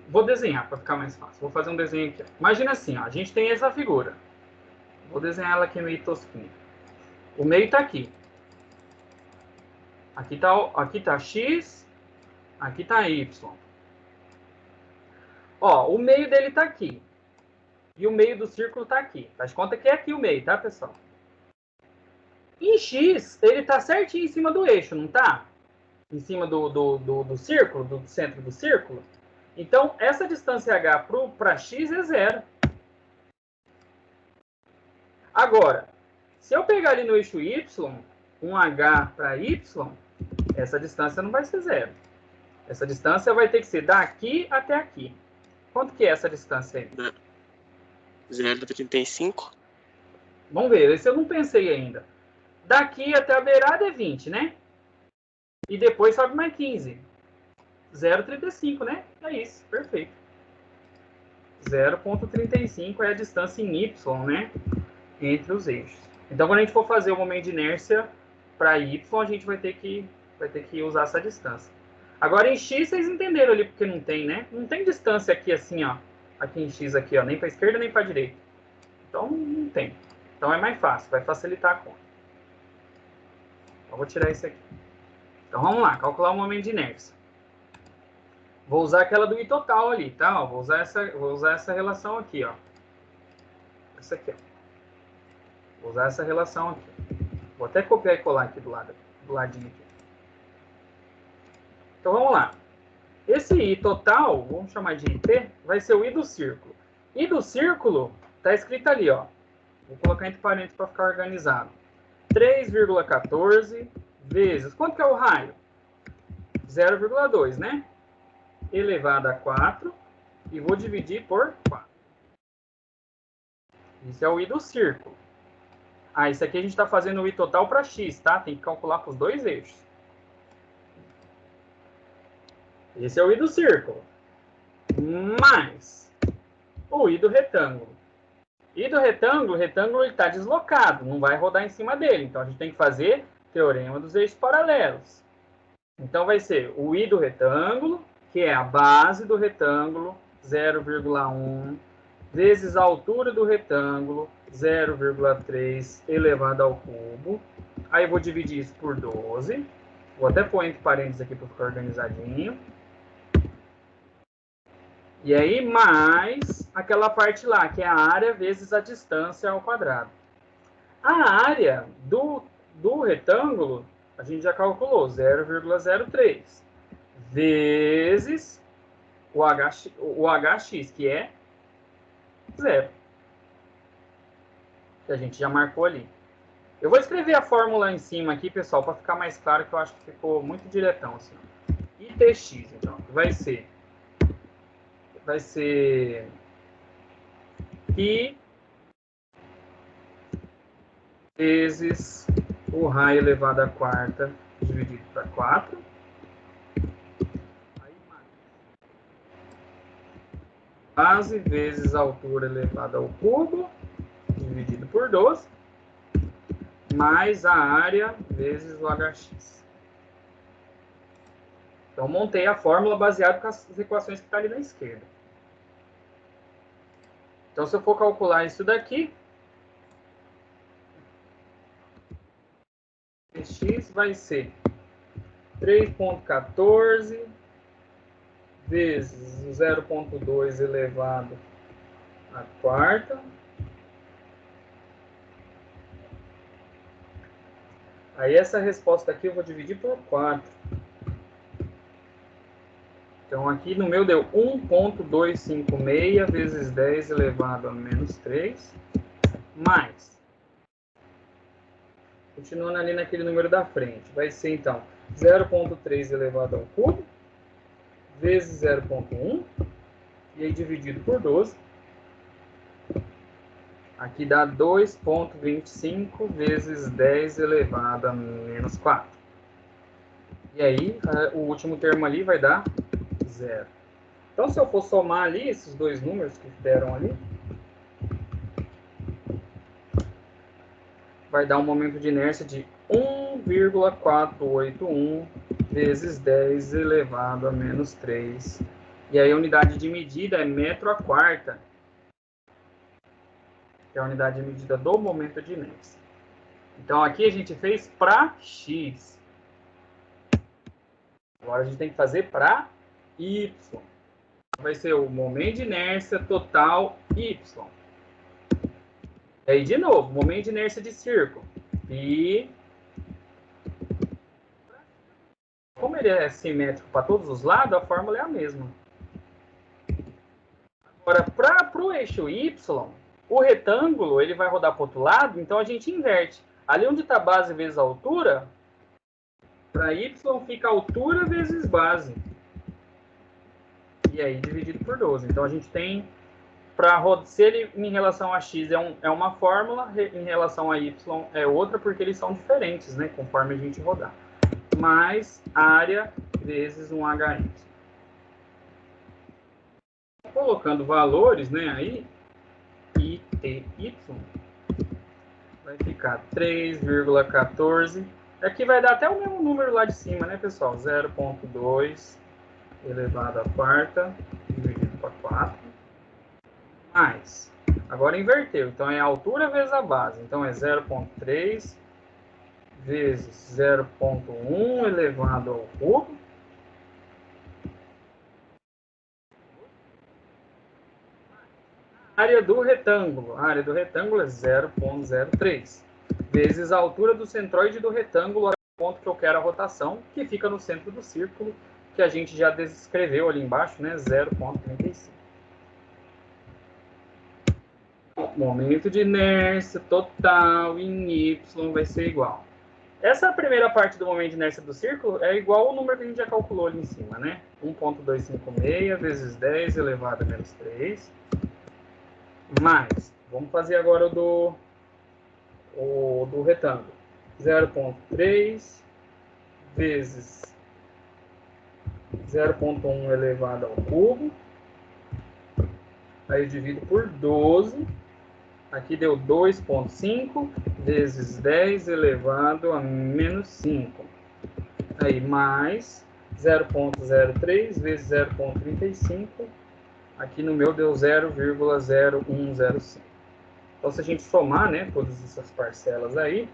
Vou desenhar para ficar mais fácil. Vou fazer um desenho aqui. Imagina assim, ó, a gente tem essa figura. Vou desenhar ela aqui meio tosquinha. O meio está aqui. Aqui tá X, aqui tá Y. Ó, o meio dele está aqui. E o meio do círculo está aqui. Faz conta que é aqui o meio, tá, pessoal? Em X, ele está certinho em cima do eixo, não está? Em cima do círculo, do centro do círculo. Então, essa distância h para x é 0. Agora, se eu pegar ali no eixo y, um h para y, essa distância não vai ser 0. Essa distância vai ter que ser daqui até aqui. Quanto que é essa distância aí? 0,35. Vamos ver, esse eu não pensei ainda. Daqui até a beirada é 20, né? E depois sobe mais 15. 0,35, né? É isso, perfeito. 0,35 é a distância em y, né? Entre os eixos. Então, quando a gente for fazer o momento de inércia para y, a gente vai ter que usar essa distância. Agora, em x, vocês entenderam ali, porque não tem, né? Não tem distância aqui assim, ó. Aqui em x, aqui, ó. Nem para a esquerda, nem para a direita. Então, não tem. Então, é mais fácil. Vai facilitar a conta. Então, vou tirar isso aqui. Então, vamos lá. Calcular o momento de inércia. Vou usar aquela do I total ali, tá? Ó, vou usar essa relação aqui, ó. Essa aqui, ó. Vou usar essa relação aqui. Vou até copiar e colar aqui do ladinho aqui. Então, vamos lá. Esse I total, vamos chamar de IT, vai ser o I do círculo. I do círculo está escrito ali, ó. Vou colocar entre parênteses para ficar organizado. 3,14 vezes... Quanto que é o raio? 0,2, né? Elevado a 4 e vou dividir por 4. Isso é o I do círculo. Ah, isso aqui a gente está fazendo o I total para x, tá? Tem que calcular para os dois eixos. Esse é o I do círculo. Mais o I do retângulo. I do retângulo, o retângulo está deslocado, não vai rodar em cima dele. Então, a gente tem que fazer teorema dos eixos paralelos. Então, vai ser o I do retângulo, que é a base do retângulo, 0,1, vezes a altura do retângulo, 0,3 elevado ao cubo. Aí, vou dividir isso por 12. Vou até pôr entre parênteses aqui para ficar organizadinho. E aí, mais aquela parte lá, que é a área vezes a distância ao quadrado. A área do retângulo, a gente já calculou, 0,03. Vezes o HX, que é 0. Que a gente já marcou ali. Eu vou escrever a fórmula em cima aqui, pessoal, para ficar mais claro, que eu acho que ficou muito diretão assim. ITX, então, vai ser I vezes o raio elevado à quarta dividido para 4. Aí mais base vezes a altura elevada ao cubo dividido por 12. Mais a área vezes o HX. Então, montei a fórmula baseada com as equações que estão ali na esquerda. Então, se eu for calcular isso daqui, mais x vai ser 3,14 vezes o 0,2 elevado à quarta. Aí essa resposta aqui eu vou dividir por 4. Então aqui no meu deu 1,256 vezes 10 elevado a menos 3, mais, continuando ali naquele número da frente, vai ser então 0,3 elevado ao cubo, vezes 0,1, e aí dividido por 12. Aqui dá 2,25 vezes 10 elevado a menos 4. E aí, o último termo ali vai dar 0. Então, se eu for somar ali esses dois números que deram ali, vai dar um momento de inércia de 1,481 vezes 10 elevado a menos 3. E aí a unidade de medida é metro a quarta, que é a unidade de medida do momento de inércia. Então aqui a gente fez para x. Agora a gente tem que fazer para y. Vai ser o momento de inércia total y. E aí de novo, momento de inércia de círculo. E como ele é simétrico para todos os lados, a fórmula é a mesma. Agora, para o eixo y, o retângulo ele vai rodar para o outro lado, então a gente inverte. Ali onde está base vezes altura, para y fica altura vezes base. E aí dividido por 12. Então a gente tem, se ele em relação a x é uma fórmula, em relação a y é outra, porque eles são diferentes, né, conforme a gente rodar. Mais área vezes um HY. Colocando valores, né, aí, ITY, vai ficar 3,14. Aqui vai dar até o mesmo número lá de cima, né, pessoal? 0,2 elevado à quarta, dividido por 4. Mais. Agora inverteu. Então, é a altura vezes a base. Então, é 0,3 vezes 0,1 elevado ao cubo. Área do retângulo. A área do retângulo é 0,03. Vezes a altura do centroide do retângulo, até o ponto que eu quero a rotação, que fica no centro do círculo, que a gente já descreveu ali embaixo, né? 0,35. Momento de inércia total em y vai ser igual. Essa primeira parte do momento de inércia do círculo é igual ao número que a gente já calculou ali em cima, né? 1,256 vezes 10 elevado a menos 3. Mais, vamos fazer agora o do retângulo. 0,3 vezes 0,1 elevado ao cubo. Aí eu divido por 12. Aqui deu 2,5 vezes 10 elevado a menos 5. Aí mais 0,03 vezes 0,35. Aqui no meu deu 0,0105. Então, se a gente somar, né, todas essas parcelas aí,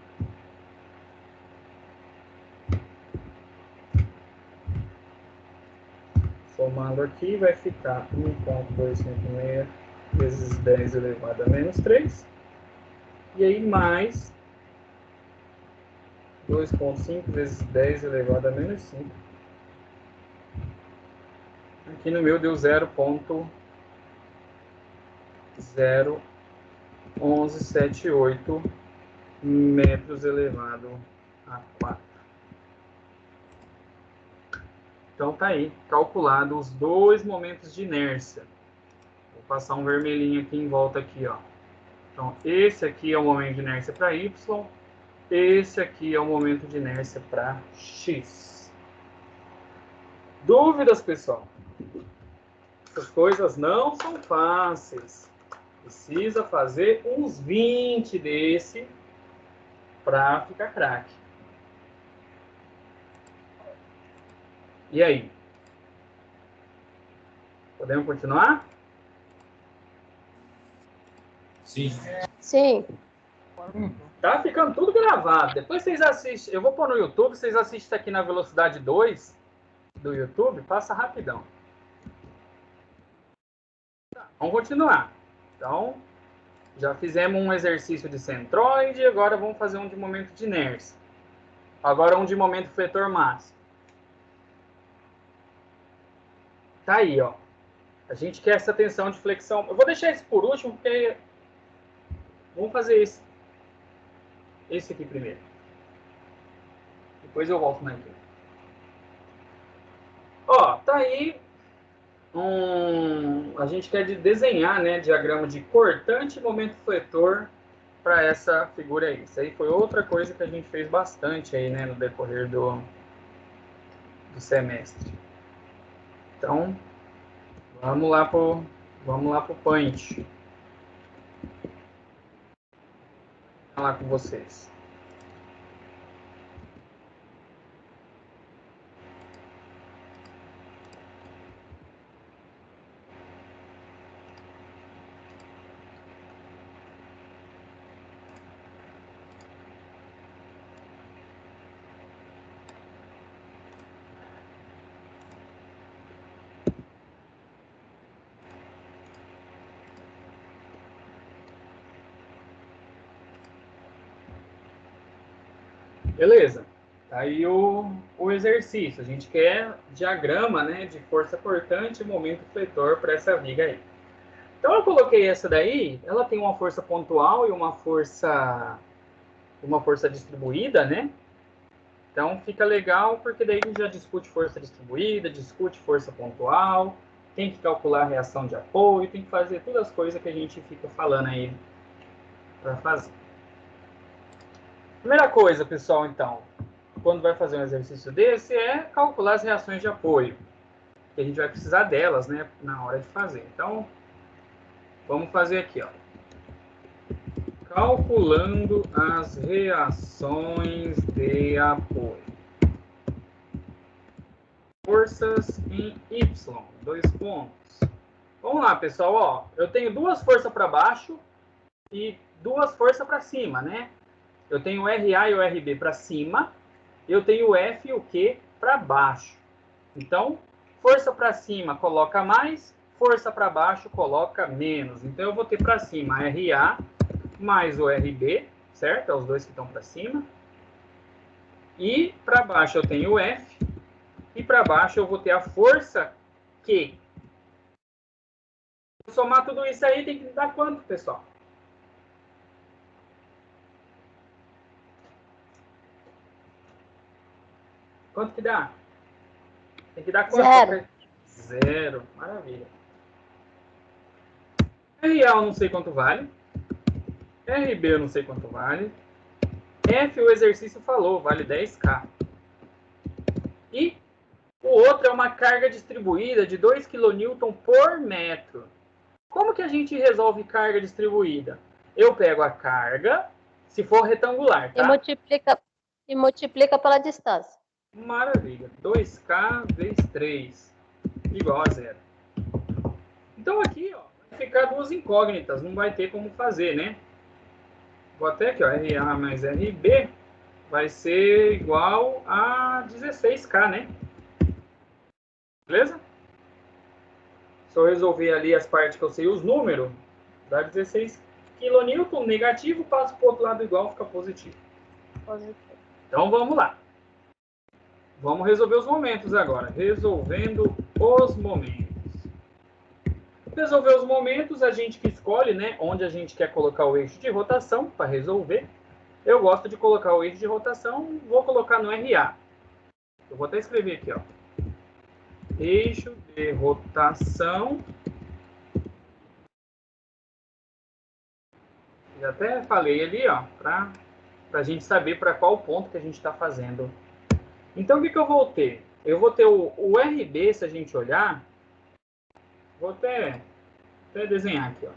somando aqui, vai ficar 1,256 vezes 10 elevado a menos 3. E aí, mais 2,5 vezes 10 elevado a menos 5. Aqui no meu deu 0,1178 metros elevado a 4. Então tá aí, calculado os dois momentos de inércia. Vou passar um vermelhinho aqui em volta aqui, ó. Então esse aqui é o momento de inércia para y, esse aqui é o momento de inércia para x. Dúvidas, pessoal? Essas coisas não são fáceis. Precisa fazer uns 20 desse para ficar craque. E aí? Podemos continuar? Sim. Sim. Tá ficando tudo gravado. Depois vocês assistem. Eu vou pôr no YouTube, vocês assistem isso aqui na velocidade 2 do YouTube, passa rapidão. Vamos continuar. Então, já fizemos um exercício de centroide, agora vamos fazer um de momento de inércia. Agora um de momento fletor máximo. Tá aí, ó. A gente quer essa tensão de flexão. Eu vou deixar esse por último, porque vamos fazer esse aqui primeiro. Depois eu volto na aqui. Ó, tá aí. A gente quer desenhar, né, diagrama de cortante e momento fletor para essa figura aí. Isso aí foi outra coisa que a gente fez bastante aí, né, no decorrer do semestre. Então, vamos lá pro punch. Vou falar com vocês. Beleza. Tá aí o exercício. A gente quer diagrama, né, de força cortante e momento fletor para essa viga aí. Então eu coloquei essa daí, ela tem uma força pontual e uma força distribuída, né? Então fica legal porque daí a gente já discute força distribuída, discute força pontual, tem que calcular a reação de apoio, tem que fazer todas as coisas que a gente fica falando aí para fazer. Primeira coisa, pessoal, então, quando vai fazer um exercício desse, é calcular as reações de apoio. Que a gente vai precisar delas, né, na hora de fazer. Então, vamos fazer aqui, ó. Calculando as reações de apoio. Forças em Y, 2 pontos. Vamos lá, pessoal, ó. Eu tenho duas forças para baixo e duas forças para cima, né? Eu tenho o RA e o RB para cima, eu tenho o F e o Q para baixo. Então, força para cima coloca mais, força para baixo coloca menos. Então, eu vou ter para cima RA mais o RB, certo? É os dois que estão para cima. E para baixo eu tenho o F, e para baixo eu vou ter a força Q. Vou somar tudo isso aí, tem que dar quanto, pessoal? Quanto que dá? Tem que dar quanto? Zero. Zero. Maravilha. RA eu não sei quanto vale. RB eu não sei quanto vale. F o exercício falou, vale 10K. E o outro é uma carga distribuída de 2 kN por metro. Como que a gente resolve carga distribuída? Eu pego a carga, se for retangular, tá? E multiplica pela distância. Maravilha. 2K vezes 3 igual a 0. Então aqui, ó, vai ficar duas incógnitas, não vai ter como fazer, né? Vou até aqui, ó, RA mais RB vai ser igual a 16K, né? Beleza? Se eu resolver ali as partes que eu sei os números, dá 16 kN, negativo, passo para o outro lado igual, fica positivo. Então vamos lá. Vamos resolver os momentos agora. Resolvendo os momentos. Resolver os momentos, a gente que escolhe, né, onde a gente quer colocar o eixo de rotação para resolver. Eu gosto de colocar o eixo de rotação, vou colocar no RA. Eu vou até escrever aqui, ó. Eixo de rotação. Já até falei ali, ó, para a gente saber para qual ponto que a gente está fazendo. Então, o que eu vou ter? Eu vou ter o RB, se a gente olhar. Vou até desenhar aqui, ó.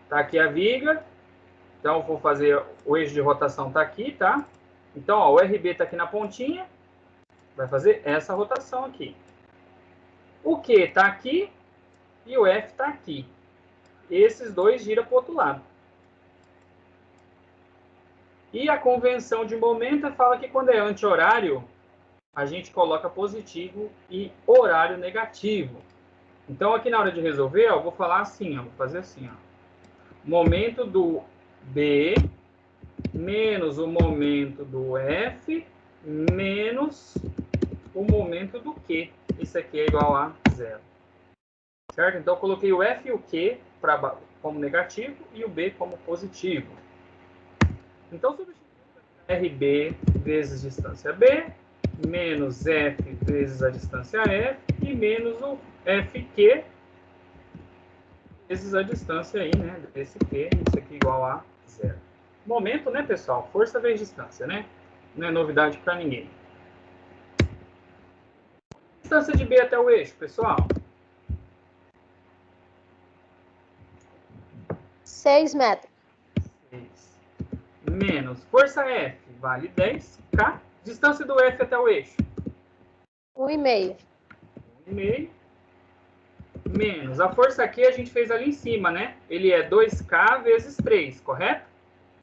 Tá aqui a viga. Então, eu vou fazer o eixo de rotação tá aqui, tá? Então, ó, o RB tá aqui na pontinha. Vai fazer essa rotação aqui. O Q tá aqui e o F tá aqui. Esses dois giram para o outro lado. E a convenção de momento fala que quando é anti-horário, a gente coloca positivo e horário negativo. Então, aqui na hora de resolver, ó, eu vou falar assim, ó, vou fazer assim, ó. Momento do B menos o momento do F menos o momento do Q. Isso aqui é igual a 0. Certo? Então, eu coloquei o F e o Q como negativo e o B como positivo. Então, substituindo RB vezes distância B, menos F vezes a distância F e menos o FQ vezes a distância aí, né? Desse Q, isso aqui igual a 0. Momento, né, pessoal? Força vezes distância, né? Não é novidade para ninguém. Distância de B até o eixo, pessoal? 6 metros. 6. Menos força F, vale 10K. Distância do F até o eixo? 1,5. 1,5. Menos. A força aqui a gente fez ali em cima, né? Ele é 2K vezes 3, correto?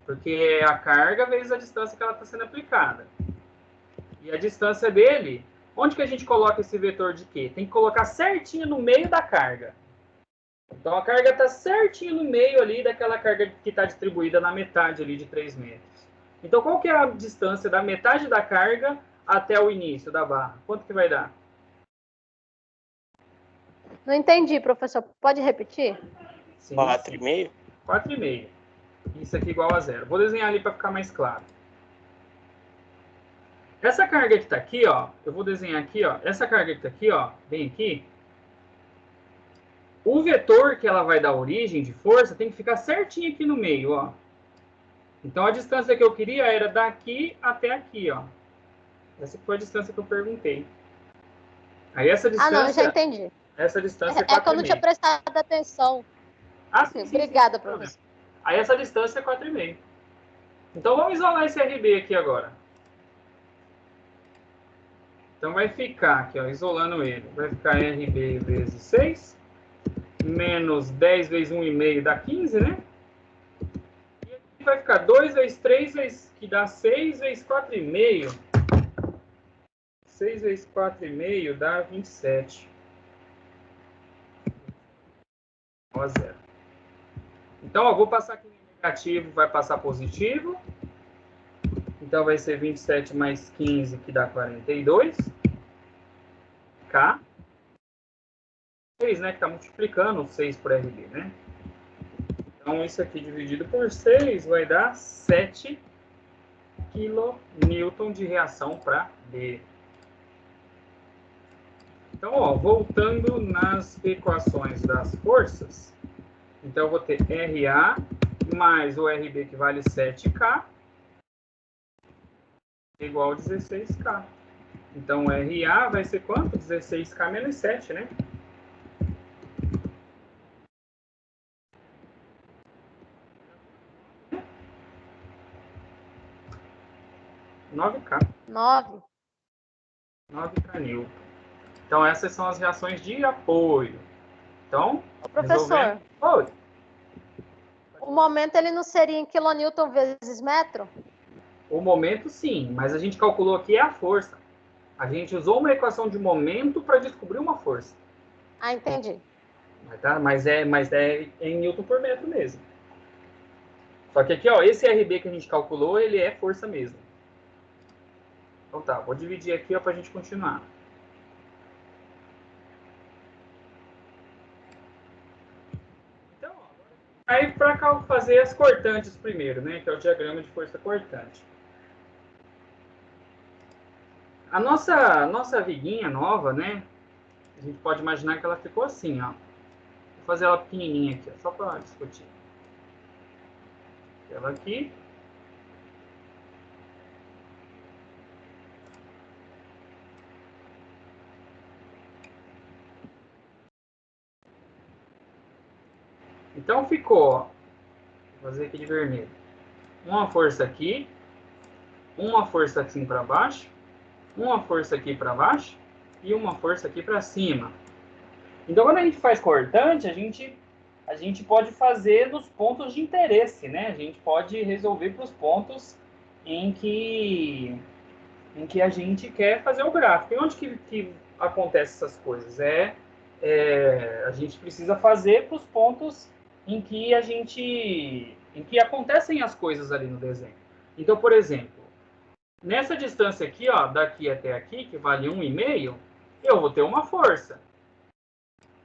Porque é a carga vezes a distância que ela está sendo aplicada. E a distância dele, onde que a gente coloca esse vetor de Q? Tem que colocar certinho no meio da carga. Então, a carga está certinho no meio ali daquela carga que está distribuída na metade ali de 3 metros. Então, qual que é a distância da metade da carga até o início da barra? Quanto que vai dar? Não entendi, professor. Pode repetir? 4,5? 4,5. Isso aqui igual a 0. Vou desenhar ali para ficar mais claro. Essa carga que está aqui, ó, eu vou desenhar aqui, ó. Essa carga que está aqui, ó, bem aqui. O vetor que ela vai dar origem de força tem que ficar certinho aqui no meio, ó. Então, a distância que eu queria era daqui até aqui, ó. Essa foi a distância que eu perguntei. Aí, essa distância... Ah, não, já entendi. Essa distância é 4,5. É que eu não tinha prestado atenção. Ah, sim, Obrigada, sim, professor. Aí, essa distância é 4,5. Então, vamos isolar esse RB aqui agora. Então, vai ficar aqui, ó, isolando ele. Vai ficar RB vezes 6. Menos 10 vezes 1,5 dá 15, né? E aqui vai ficar 2 vezes 3, que dá 6 vezes 4,5. 6 vezes 4,5 dá 27. Igual a 0. Então, ó, vou passar aqui no negativo, vai passar positivo. Então, vai ser 27 mais 15, que dá 42. K. 6, né? Que está multiplicando 6 por RB, né? Então, isso aqui dividido por 6 vai dar 7 kN de reação para B. Então, ó, voltando nas equações das forças, então eu vou ter RA mais o RB que vale 7K igual a 16K. Então, RA vai ser quanto? 16K menos 7, né? K. 9K Newton. Então, essas são as reações de apoio. Então, Ô, professor, Oi. o momento ele não seria em quilonewton vezes metro? O momento, sim, mas a gente calculou aqui a força. A gente usou uma equação de momento para descobrir uma força. Ah, entendi. Mas é em Newton por metro mesmo. Só que aqui, ó, esse RB que a gente calculou, ele é força mesmo. Então tá, vou dividir aqui para a gente continuar. Então, ó, aí para fazer as cortantes primeiro, né? Que é o diagrama de força cortante. A nossa viguinha nova, né? A gente pode imaginar que ela ficou assim, ó. Vou fazer ela pequenininha aqui, ó, só para discutir. Ela aqui. Então ficou, ó, vou fazer aqui de vermelho. Uma força aqui, uma força assim para baixo, uma força aqui para baixo e uma força aqui para cima. Então, quando a gente faz cortante, a gente pode fazer nos pontos de interesse, né? A gente pode resolver para os pontos em que a gente quer fazer o gráfico. E onde que acontece essas coisas? A gente precisa fazer para os pontos em que acontecem as coisas ali no desenho. Então, por exemplo, nessa distância aqui, ó, daqui até aqui, que vale 1,5, eu vou ter uma força.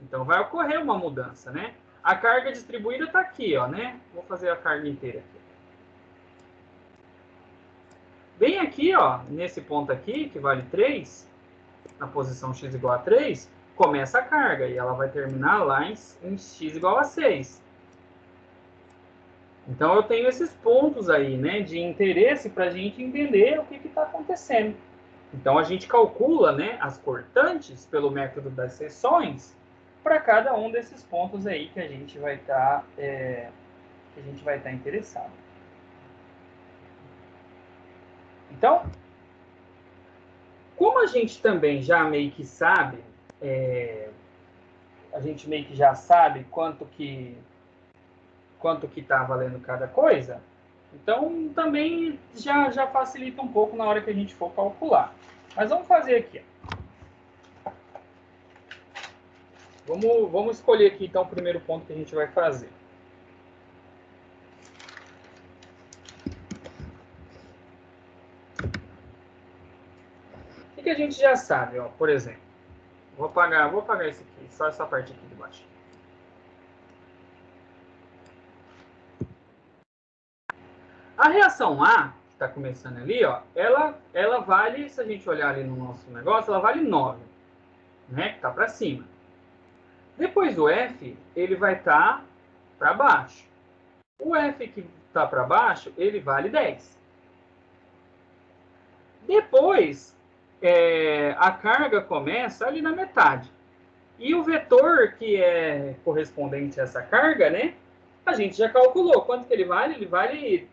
Então, vai ocorrer uma mudança, né? A carga distribuída está aqui, ó, né? Vou fazer a carga inteira aqui. Bem aqui, ó, nesse ponto aqui, que vale 3, na posição x igual a 3, começa a carga, e ela vai terminar lá em x igual a 6. Então, eu tenho esses pontos aí, né, de interesse para a gente entender o que está acontecendo. Então, a gente calcula, né, as cortantes pelo método das seções para cada um desses pontos aí que a gente vai estar interessado. Então, como a gente também já meio que sabe, quanto que está valendo cada coisa, então também já facilita um pouco na hora que a gente for calcular. Mas vamos fazer aqui. Vamos escolher aqui então o primeiro ponto que a gente vai fazer. O que a gente já sabe, ó, por exemplo. Vou apagar esse aqui, só essa parte aqui de baixo. A reação A, que está começando ali, ó, ela vale, se a gente olhar ali no nosso negócio, ela vale 9, né? Que está para cima. Depois o F, ele vai estar para baixo. O F que está para baixo, ele vale 10. Depois, a carga começa ali na metade. E o vetor que é correspondente a essa carga, né? A gente já calculou. Quanto que ele vale?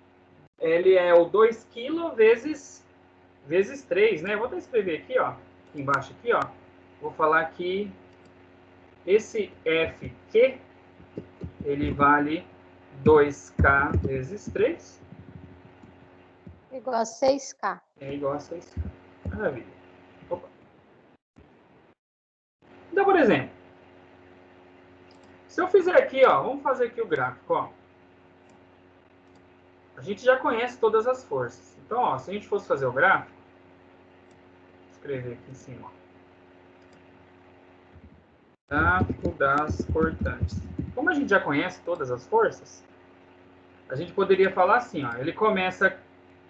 Ele é o 2 kg vezes 3, né? Vou até escrever aqui, ó. Aqui embaixo, aqui, ó. Vou falar que esse FQ, ele vale 2K vezes 3. Igual a 6K. É igual a 6K. Maravilha. Opa. Então, por exemplo, se eu fizer aqui, ó, vamos fazer aqui o gráfico, ó. A gente já conhece todas as forças. Então, ó, se a gente fosse fazer o gráfico, vou escrever aqui em cima, ó. Gráfico das cortantes. Como a gente já conhece todas as forças, a gente poderia falar assim, ó, ele começa...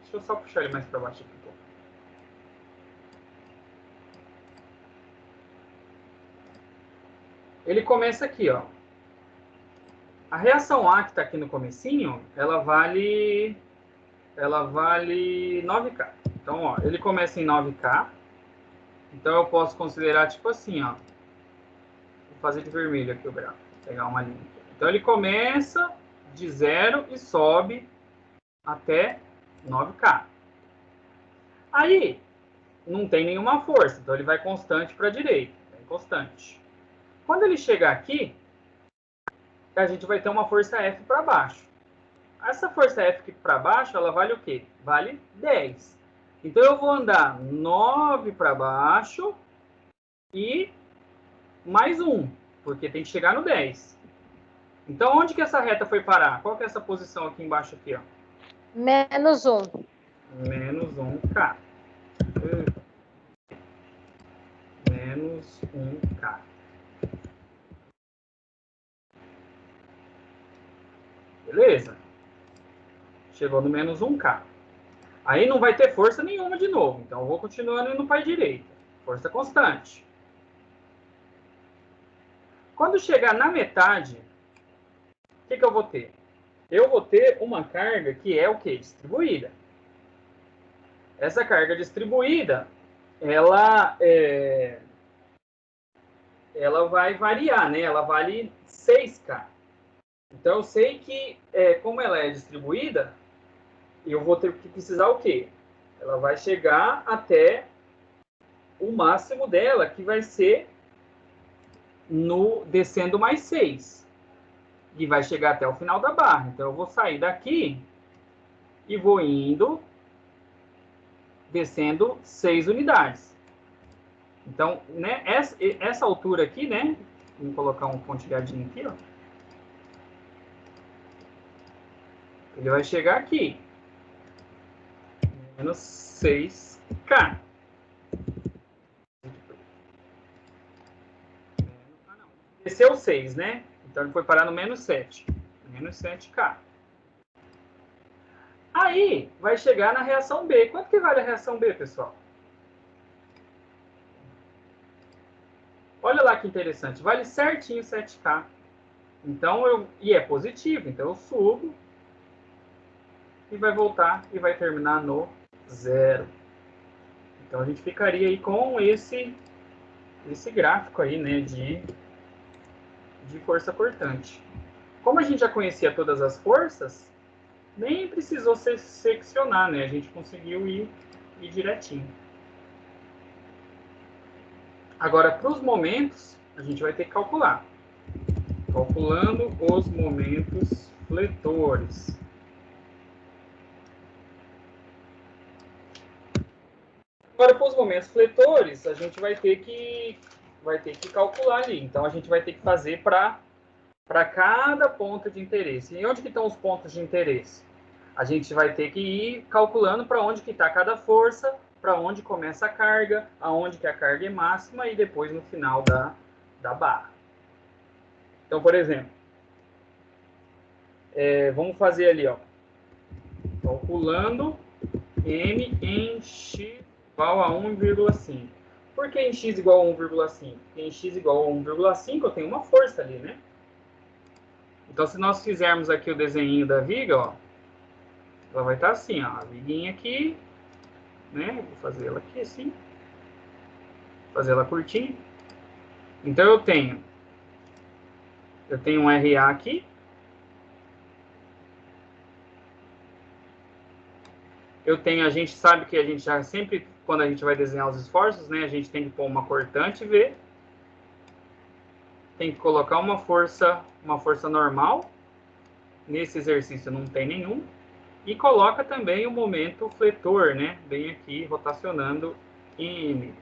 Deixa eu só puxar ele mais para baixo aqui um pouco. Ele começa aqui, ó. A reação A que está aqui no comecinho, ela vale 9K. Então, ó, ele começa em 9K. Então, eu posso considerar, tipo assim, ó. Vou fazer de vermelho aqui o gráfico. Vou pegar uma linha. Então, ele começa de 0 e sobe até 9K. Aí, não tem nenhuma força. Então, ele vai constante para a direita. É constante. Quando ele chegar aqui, a gente vai ter uma força F para baixo. Essa força F para baixo, ela vale o quê? Vale 10. Então, eu vou andar 9 para baixo e mais 1, porque tem que chegar no 10. Então, onde que essa reta foi parar? Qual que é essa posição aqui embaixo? Aqui, ó? Menos 1. Menos 1K. Menos 1K. Beleza? Chegou no menos 1K. Aí não vai ter força nenhuma de novo. Então, eu vou continuando indo para a direita. Força constante. Quando chegar na metade, o que eu vou ter? Eu vou ter uma carga que é o quê? Distribuída. Essa carga distribuída, ela vai variar, né? Ela vale 6K. Então, eu sei que, como ela é distribuída, eu vou ter que precisar o quê? Ela vai chegar até o máximo dela, que vai ser no descendo mais 6. E vai chegar até o final da barra. Então, eu vou sair daqui e vou indo descendo 6 unidades. Então, né, essa altura aqui, né? Vamos colocar um pontilhadinho aqui, ó. Ele vai chegar aqui. Menos 6K. Desceu 6, né? Então, ele foi parar no menos 7. Menos 7K. Aí, vai chegar na reação B. Quanto que vale a reação B, pessoal? Olha lá que interessante. Vale certinho 7K. Então, e é positivo. Então, eu subo. E vai voltar e vai terminar no 0. Então, a gente ficaria aí com esse gráfico aí, né, de força cortante. Como a gente já conhecia todas as forças, nem precisou seccionar, né? A gente conseguiu ir direitinho. Agora, para os momentos, a gente vai ter que calcular. Calculando os momentos fletores. Agora, para os momentos fletores, a gente vai ter que calcular ali. Então, a gente vai ter que fazer para cada ponto de interesse. E onde que estão os pontos de interesse? A gente vai ter que ir calculando para onde que está cada força, para onde começa a carga, aonde que a carga é máxima e depois no final da barra. Então, por exemplo, vamos fazer ali, ó, calculando M em X igual a 1,5. Por que em X igual a 1,5? Porque em X igual a 1,5 eu tenho uma força ali, né? Então, se nós fizermos aqui o desenho da viga, ó, ela vai estar assim, ó, a viguinha aqui, né? Vou fazer ela aqui assim. Fazer ela curtinha. Então, eu tenho um RA aqui. A gente sabe que a gente já sempre, quando a gente vai desenhar os esforços, né, a gente tem que pôr uma cortante V. Tem que colocar uma força normal. Nesse exercício não tem nenhum. E coloca também o momento fletor, né, bem aqui, rotacionando M.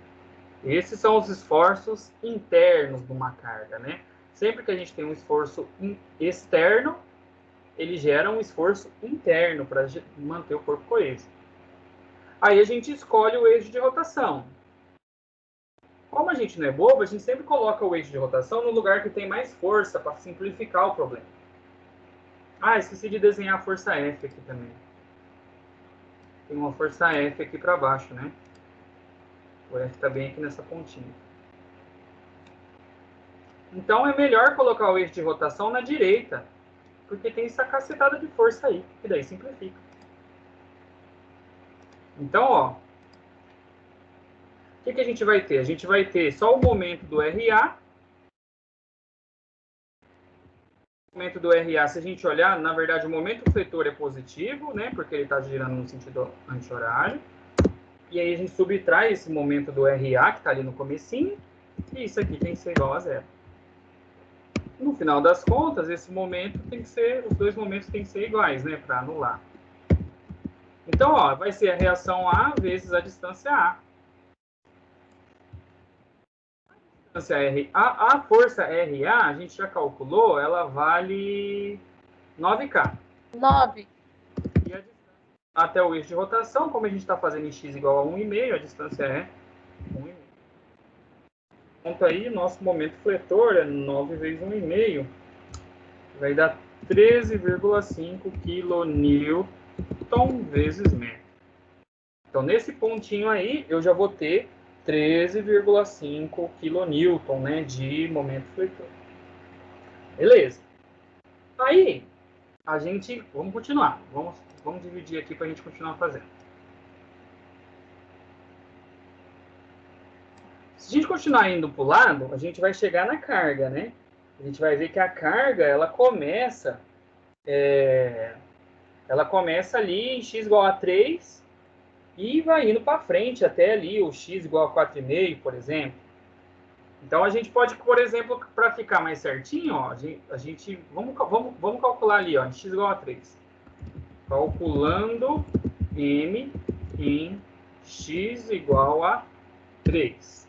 Esses são os esforços internos de uma carga, né? Sempre que a gente tem um esforço externo, ele gera um esforço interno para manter o corpo coeso. Aí a gente escolhe o eixo de rotação. Como a gente não é bobo, a gente sempre coloca o eixo de rotação no lugar que tem mais força para simplificar o problema. Ah, esqueci de desenhar a força F aqui também. Tem uma força F aqui para baixo, né? O F está bem aqui nessa pontinha. Então é melhor colocar o eixo de rotação na direita, porque tem essa cacetada de força aí, que daí simplifica. Então, ó, o que a gente vai ter? A gente vai ter só o momento do RA. O momento do RA, se a gente olhar, na verdade o momento fletor é positivo, né? Porque ele está girando no sentido anti-horário. E aí a gente subtrai esse momento do RA, que está ali no comecinho, e isso aqui tem que ser igual a 0. No final das contas, esse momento tem que ser, os dois momentos têm que ser iguais, né? Para anular. Então, ó, vai ser a reação A vezes a distância A. A força RA, a gente já calculou, ela vale 9K. 9. E a distância até o eixo de rotação, como a gente está fazendo em x igual a 1,5, a distância é 1,5. Conta aí, nosso momento fletor é 9 vezes 1,5. Vai dar 13,5 kN vezes metro. Então, nesse pontinho aí, eu já vou ter 13,5 kN, né, de momento fletor. Beleza. Aí, a gente... Vamos continuar. Vamos dividir aqui para a gente continuar fazendo. Se a gente continuar indo para o lado, a gente vai chegar na carga, né? A gente vai ver que a carga, ela começa ali em x igual a 3 e vai indo para frente até ali o x igual a 4,5, por exemplo. Então, a gente pode, por exemplo, para ficar mais certinho, ó, vamos calcular ali, ó, x igual a 3. Calculando m em x igual a 3.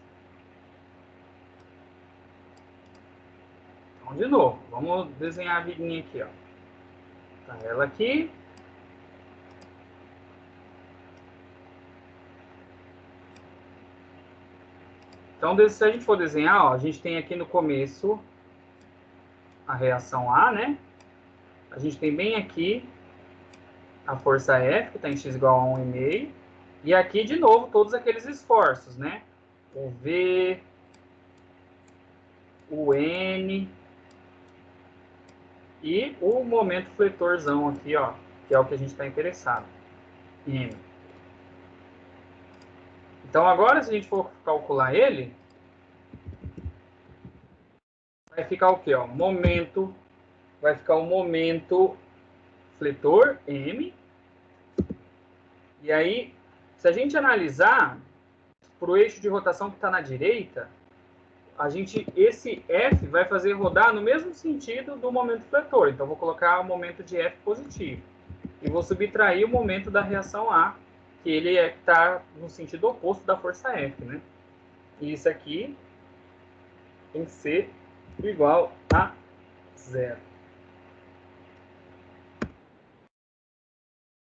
Então, de novo, vamos desenhar a viguinha aqui, ó. Tá ela aqui. Então, se a gente for desenhar, ó, a gente tem aqui no começo a reação A, né? A gente tem bem aqui a força F, que está em x igual a 1,5. E aqui, de novo, todos aqueles esforços, né? O V, o N e o momento fletorzão aqui, ó, que é o que a gente está interessado, M. Então, agora, se a gente for calcular ele, vai ficar o quê? Ó? Momento, vai ficar o momento fletor, M. E aí, se a gente analisar para o eixo de rotação que está na direita, esse F vai fazer rodar no mesmo sentido do momento fletor. Então, vou colocar o momento de F positivo. E vou subtrair o momento da reação A, que ele está no sentido oposto da força F, né? E isso aqui tem que ser igual a 0.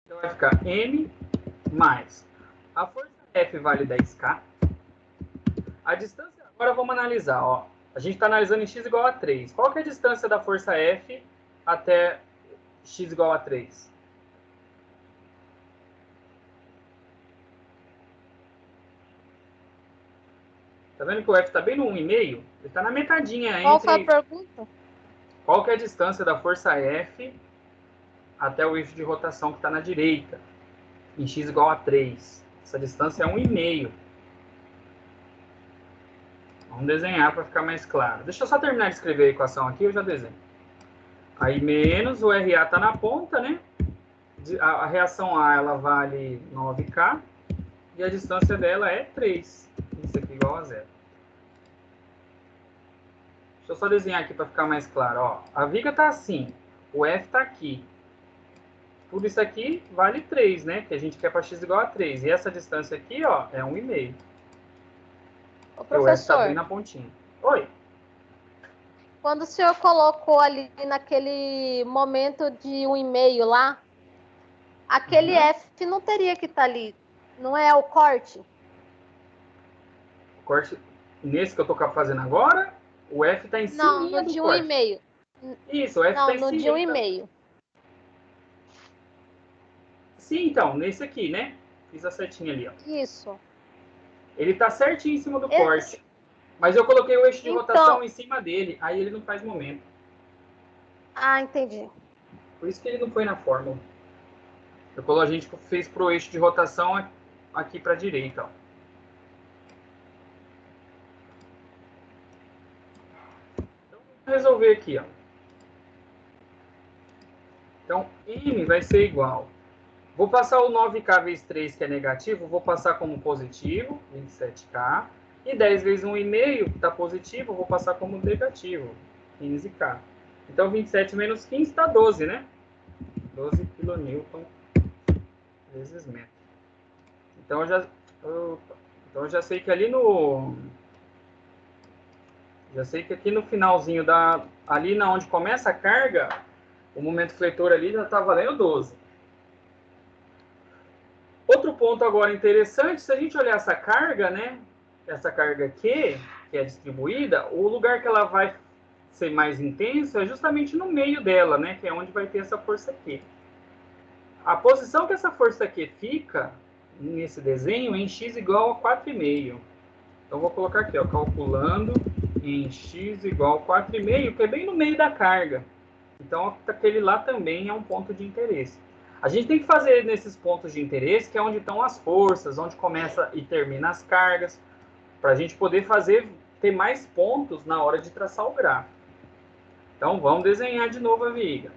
Então, vai ficar M mais a força F vale 10K. A distância, agora vamos analisar, ó. A gente está analisando em x igual a 3. Qual que é a distância da força F até x igual a 3? Tá vendo que o F está bem no 1,5? Ele está na metadinha entre... Qual foi a pergunta? Qual que é a distância da força F até o eixo de rotação que está na direita? Em x igual a 3. Essa distância é 1,5. Vamos desenhar para ficar mais claro. Deixa eu só terminar de escrever a equação aqui, eu já desenho. Aí menos o RA está na ponta, né? A reação A ela vale 9K. E a distância dela é 3. Isso aqui igual a 0. Deixa eu só desenhar aqui para ficar mais claro. Ó, a viga está assim. O F está aqui. Tudo isso aqui vale 3, né? Que a gente quer para x igual a 3. E essa distância aqui, ó, é 1,5. Ô, O F professor, está bem na pontinha. Oi. quando o senhor colocou ali naquele momento de 1,5 lá, aquele F não teria que estar ali. Não é o corte? O corte, nesse que eu estou fazendo agora, o F está em cima Não, no do de corte. 1,5. Isso, o F está Não, em no cima. de 1,5. Sim, então, nesse aqui, né? Fiz a setinha ali, ó. Isso. Ele está certinho em cima do Esse- corte. Mas eu coloquei o eixo de Então- rotação em cima dele. Aí ele não faz momento. Ah, entendi. Por isso que ele não foi na fórmula. A gente fez pro eixo de rotação aqui para a direita, ó. Então, vamos resolver aqui, ó. Então, M vai ser igual. Vou passar o 9K vezes 3, que é negativo, vou passar como positivo, 27K. E 10 vezes 1,5, que está positivo, vou passar como negativo, 15K. Então, 27 menos 15 dá 12, né? 12 kN vezes metro. Então, eu já sei que ali no... Já sei que aqui no finalzinho ali na onde começa a carga, o momento fletor ali já está valendo 12. Outro ponto agora interessante, se a gente olhar essa carga, né? Essa carga Q, que é distribuída, o lugar que ela vai ser mais intenso é justamente no meio dela, né? Que é onde vai ter essa força Q. A posição que essa força Q fica nesse desenho é em x igual a 4,5. Então, vou colocar aqui, ó, calculando em x igual a 4,5, que é bem no meio da carga. Então, aquele lá também é um ponto de interesse. A gente tem que fazer nesses pontos de interesse, que é onde estão as forças, onde começa e termina as cargas, para a gente poder ter mais pontos na hora de traçar o gráfico. Então, vamos desenhar de novo a viga.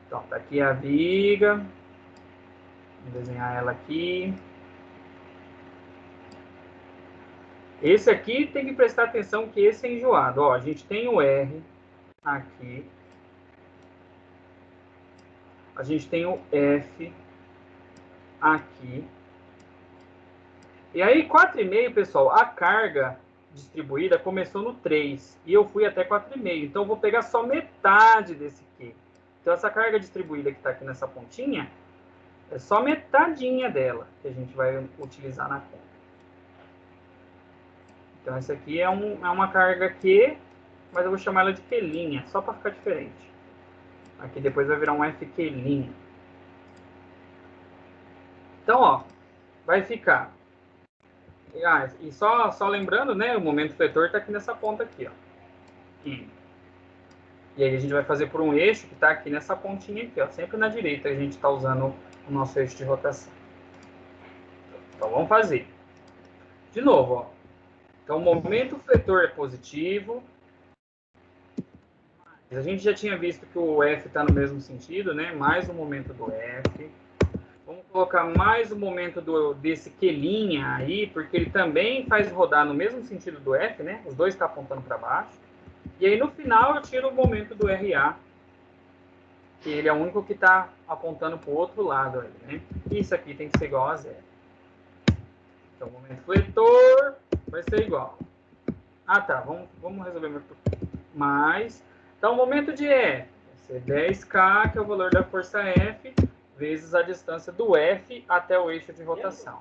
Então, tá aqui a viga. Vamos desenhar ela aqui. Esse aqui tem que prestar atenção que esse é enjoado. Ó, a gente tem o R aqui. A gente tem o F aqui. E aí, 4,5, pessoal, a carga distribuída começou no 3 e eu fui até 4,5. Então, eu vou pegar só metade desse Q. Então, essa carga distribuída que está aqui nessa pontinha é só metadinha dela que a gente vai utilizar na conta. Então, essa aqui é uma carga Q, mas eu vou chamar ela de Q', só para ficar diferente. Aqui depois vai virar um FQ'. Então, ó, vai ficar... e só lembrando, né, o momento fletor está aqui nessa ponta aqui, ó. E aí a gente vai fazer por um eixo que está aqui nessa pontinha aqui, ó. Sempre na direita a gente está usando o nosso eixo de rotação. Então, vamos fazer. De novo, ó. Então, o momento fletor é positivo. A gente já tinha visto que o F está no mesmo sentido, né? Mais o momento do F. Vamos colocar mais o momento desse Q' aí, porque ele também faz rodar no mesmo sentido do F, né? Os dois estão apontando para baixo. E aí, no final, eu tiro o momento do RA, que ele é o único que está apontando para o outro lado aí, né? Isso aqui tem que ser igual a 0. Então, o momento fletor vai ser igual. Ah, tá. Vamos resolver mais. Então, o momento de F vai ser 10K, que é o valor da força F, vezes a distância do F até o eixo de rotação.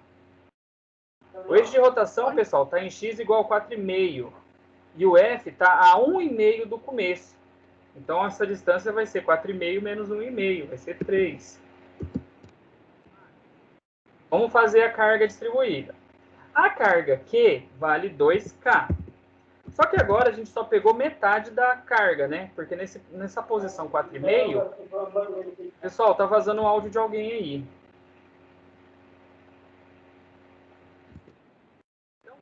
O eixo de rotação, pessoal, está em x igual a 4,5. E o F está a 1,5 do começo. Então, essa distância vai ser 4,5 menos 1,5, vai ser 3. Vamos fazer a carga distribuída. A carga Q vale 2K. Só que agora a gente só pegou metade da carga, né? Porque nessa posição 4,5... Pessoal, tá vazando o áudio de alguém aí. Então,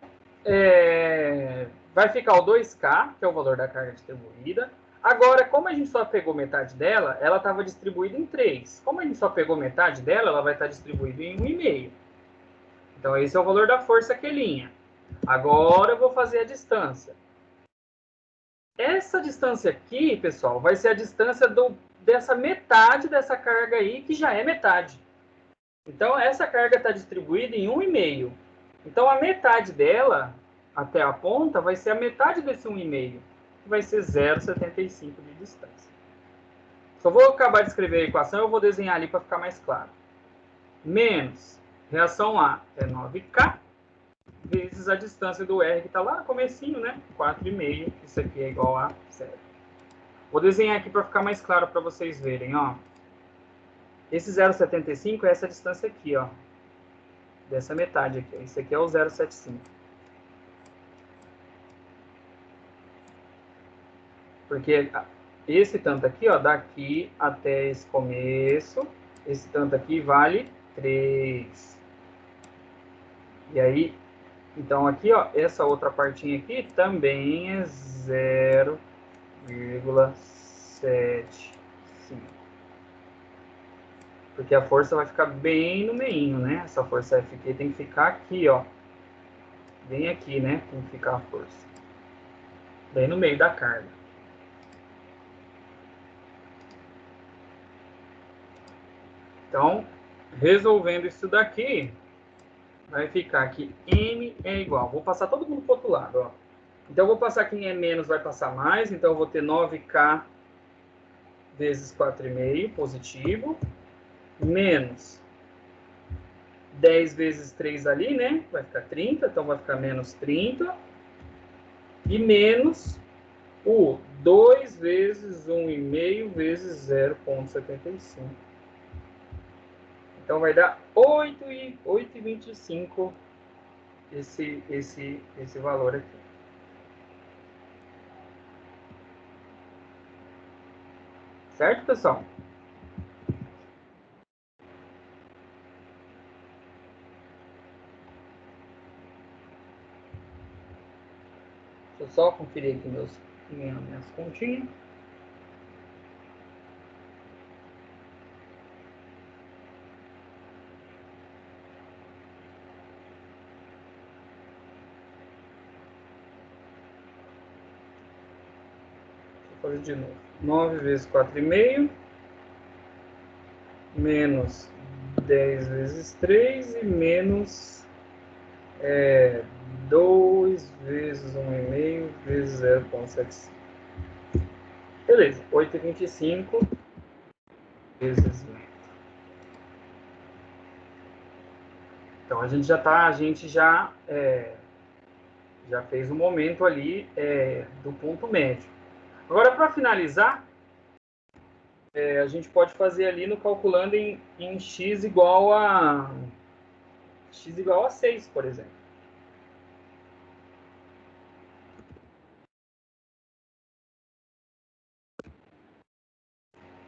vai ficar o 2K, que é o valor da carga distribuída. Agora, como a gente só pegou metade dela, ela estava distribuída em 3. Como a gente só pegou metade dela, ela vai estar distribuída em 1,5. Então, esse é o valor da força Q'. Agora, eu vou fazer a distância. Essa distância aqui, pessoal, vai ser a distância dessa metade dessa carga aí, que já é metade. Então, essa carga está distribuída em 1,5. Então, a metade dela, até a ponta, vai ser a metade desse 1,5, que vai ser 0,75 de distância. Só vou acabar de escrever a equação, eu vou desenhar ali para ficar mais claro. Menos, reação A é 9K, vezes a distância do R, que está lá no comecinho, né? 4,5, isso aqui é igual a 0. Vou desenhar aqui para ficar mais claro para vocês verem, ó. Esse 0,75 é essa distância aqui, ó. Dessa metade aqui. Esse aqui é o 0,75. Porque esse tanto aqui, ó, daqui até esse começo, esse tanto aqui vale 3. E aí, então aqui, ó, essa outra partinha aqui também é 0,75. Porque a força vai ficar bem no meinho, né? Essa força F aqui tem que ficar aqui, ó. Bem aqui, né? Tem que ficar a força. Bem no meio da carga. Então, resolvendo isso daqui, vai ficar que M é igual. Vou passar todo mundo para o outro lado, ó. Então, eu vou passar quem é menos, vai passar mais. Então, eu vou ter 9K vezes 4,5, positivo. Menos 10 vezes 3 ali, né? Vai ficar 30, então vai ficar menos 30. E menos o 2 vezes 1,5 vezes 0,75. Então, vai dar 8,25 esse valor aqui. Certo, pessoal? Deixa eu só conferir aqui minhas continhas. Fazer de novo. 9 vezes 4,5 menos 10 vezes 3 e menos 2 vezes 1,5 vezes 0,75. Beleza, 8,25 vezes metro. Então, a gente já fez o momento ali do ponto médio. Agora, para finalizar, a gente pode fazer ali no calculando em x igual a 6, por exemplo.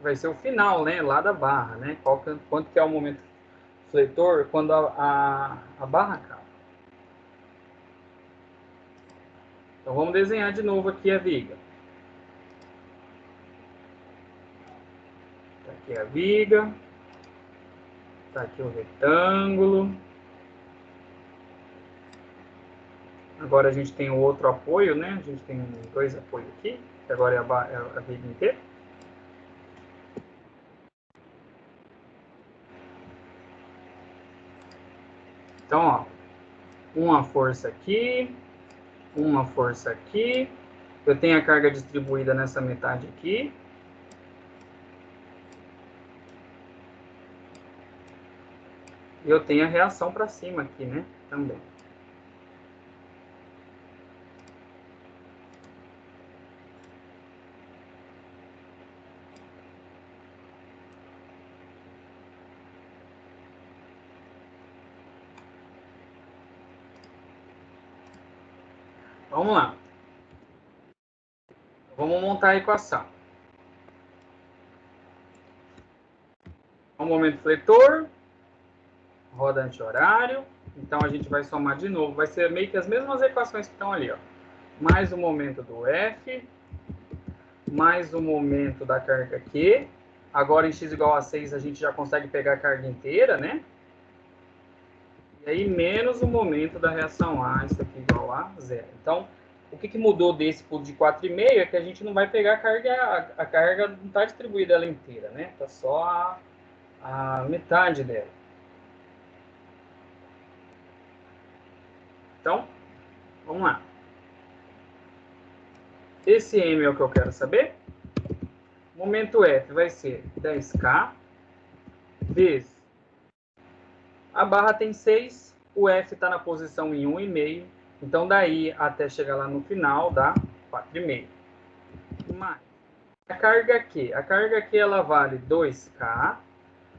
Vai ser o final, né, lá da barra, né? Quanto que é o momento fletor quando a barra acaba. Então, vamos desenhar de novo aqui a viga. Tá aqui a viga. Tá aqui o retângulo. Agora a gente tem o outro apoio, né? A gente tem 2 apoios aqui, que agora é a viga inteira. Então, ó, uma força aqui, uma força aqui. Eu tenho a carga distribuída nessa metade aqui. E eu tenho a reação para cima aqui, né? Também. Vamos lá. Vamos montar a equação. O momento fletor, roda anti-horário. Então, a gente vai somar de novo. Vai ser meio que as mesmas equações que estão ali, ó. Mais o momento do F, mais o momento da carga Q. Agora, em x igual a 6, a gente já consegue pegar a carga inteira, né? E aí, menos o momento da reação A, isso aqui igual a 0. Então, o que mudou desse por de 4,5 é que a gente não vai pegar a carga não está distribuída ela inteira, né? Está só a metade dela. Então, vamos lá. Esse M é o que eu quero saber. Momento F vai ser 10K vezes. A barra tem 6, o F está na posição em 1,5. Então, daí até chegar lá no final dá 4,5. Mais a carga Q. A carga Q ela vale 2K,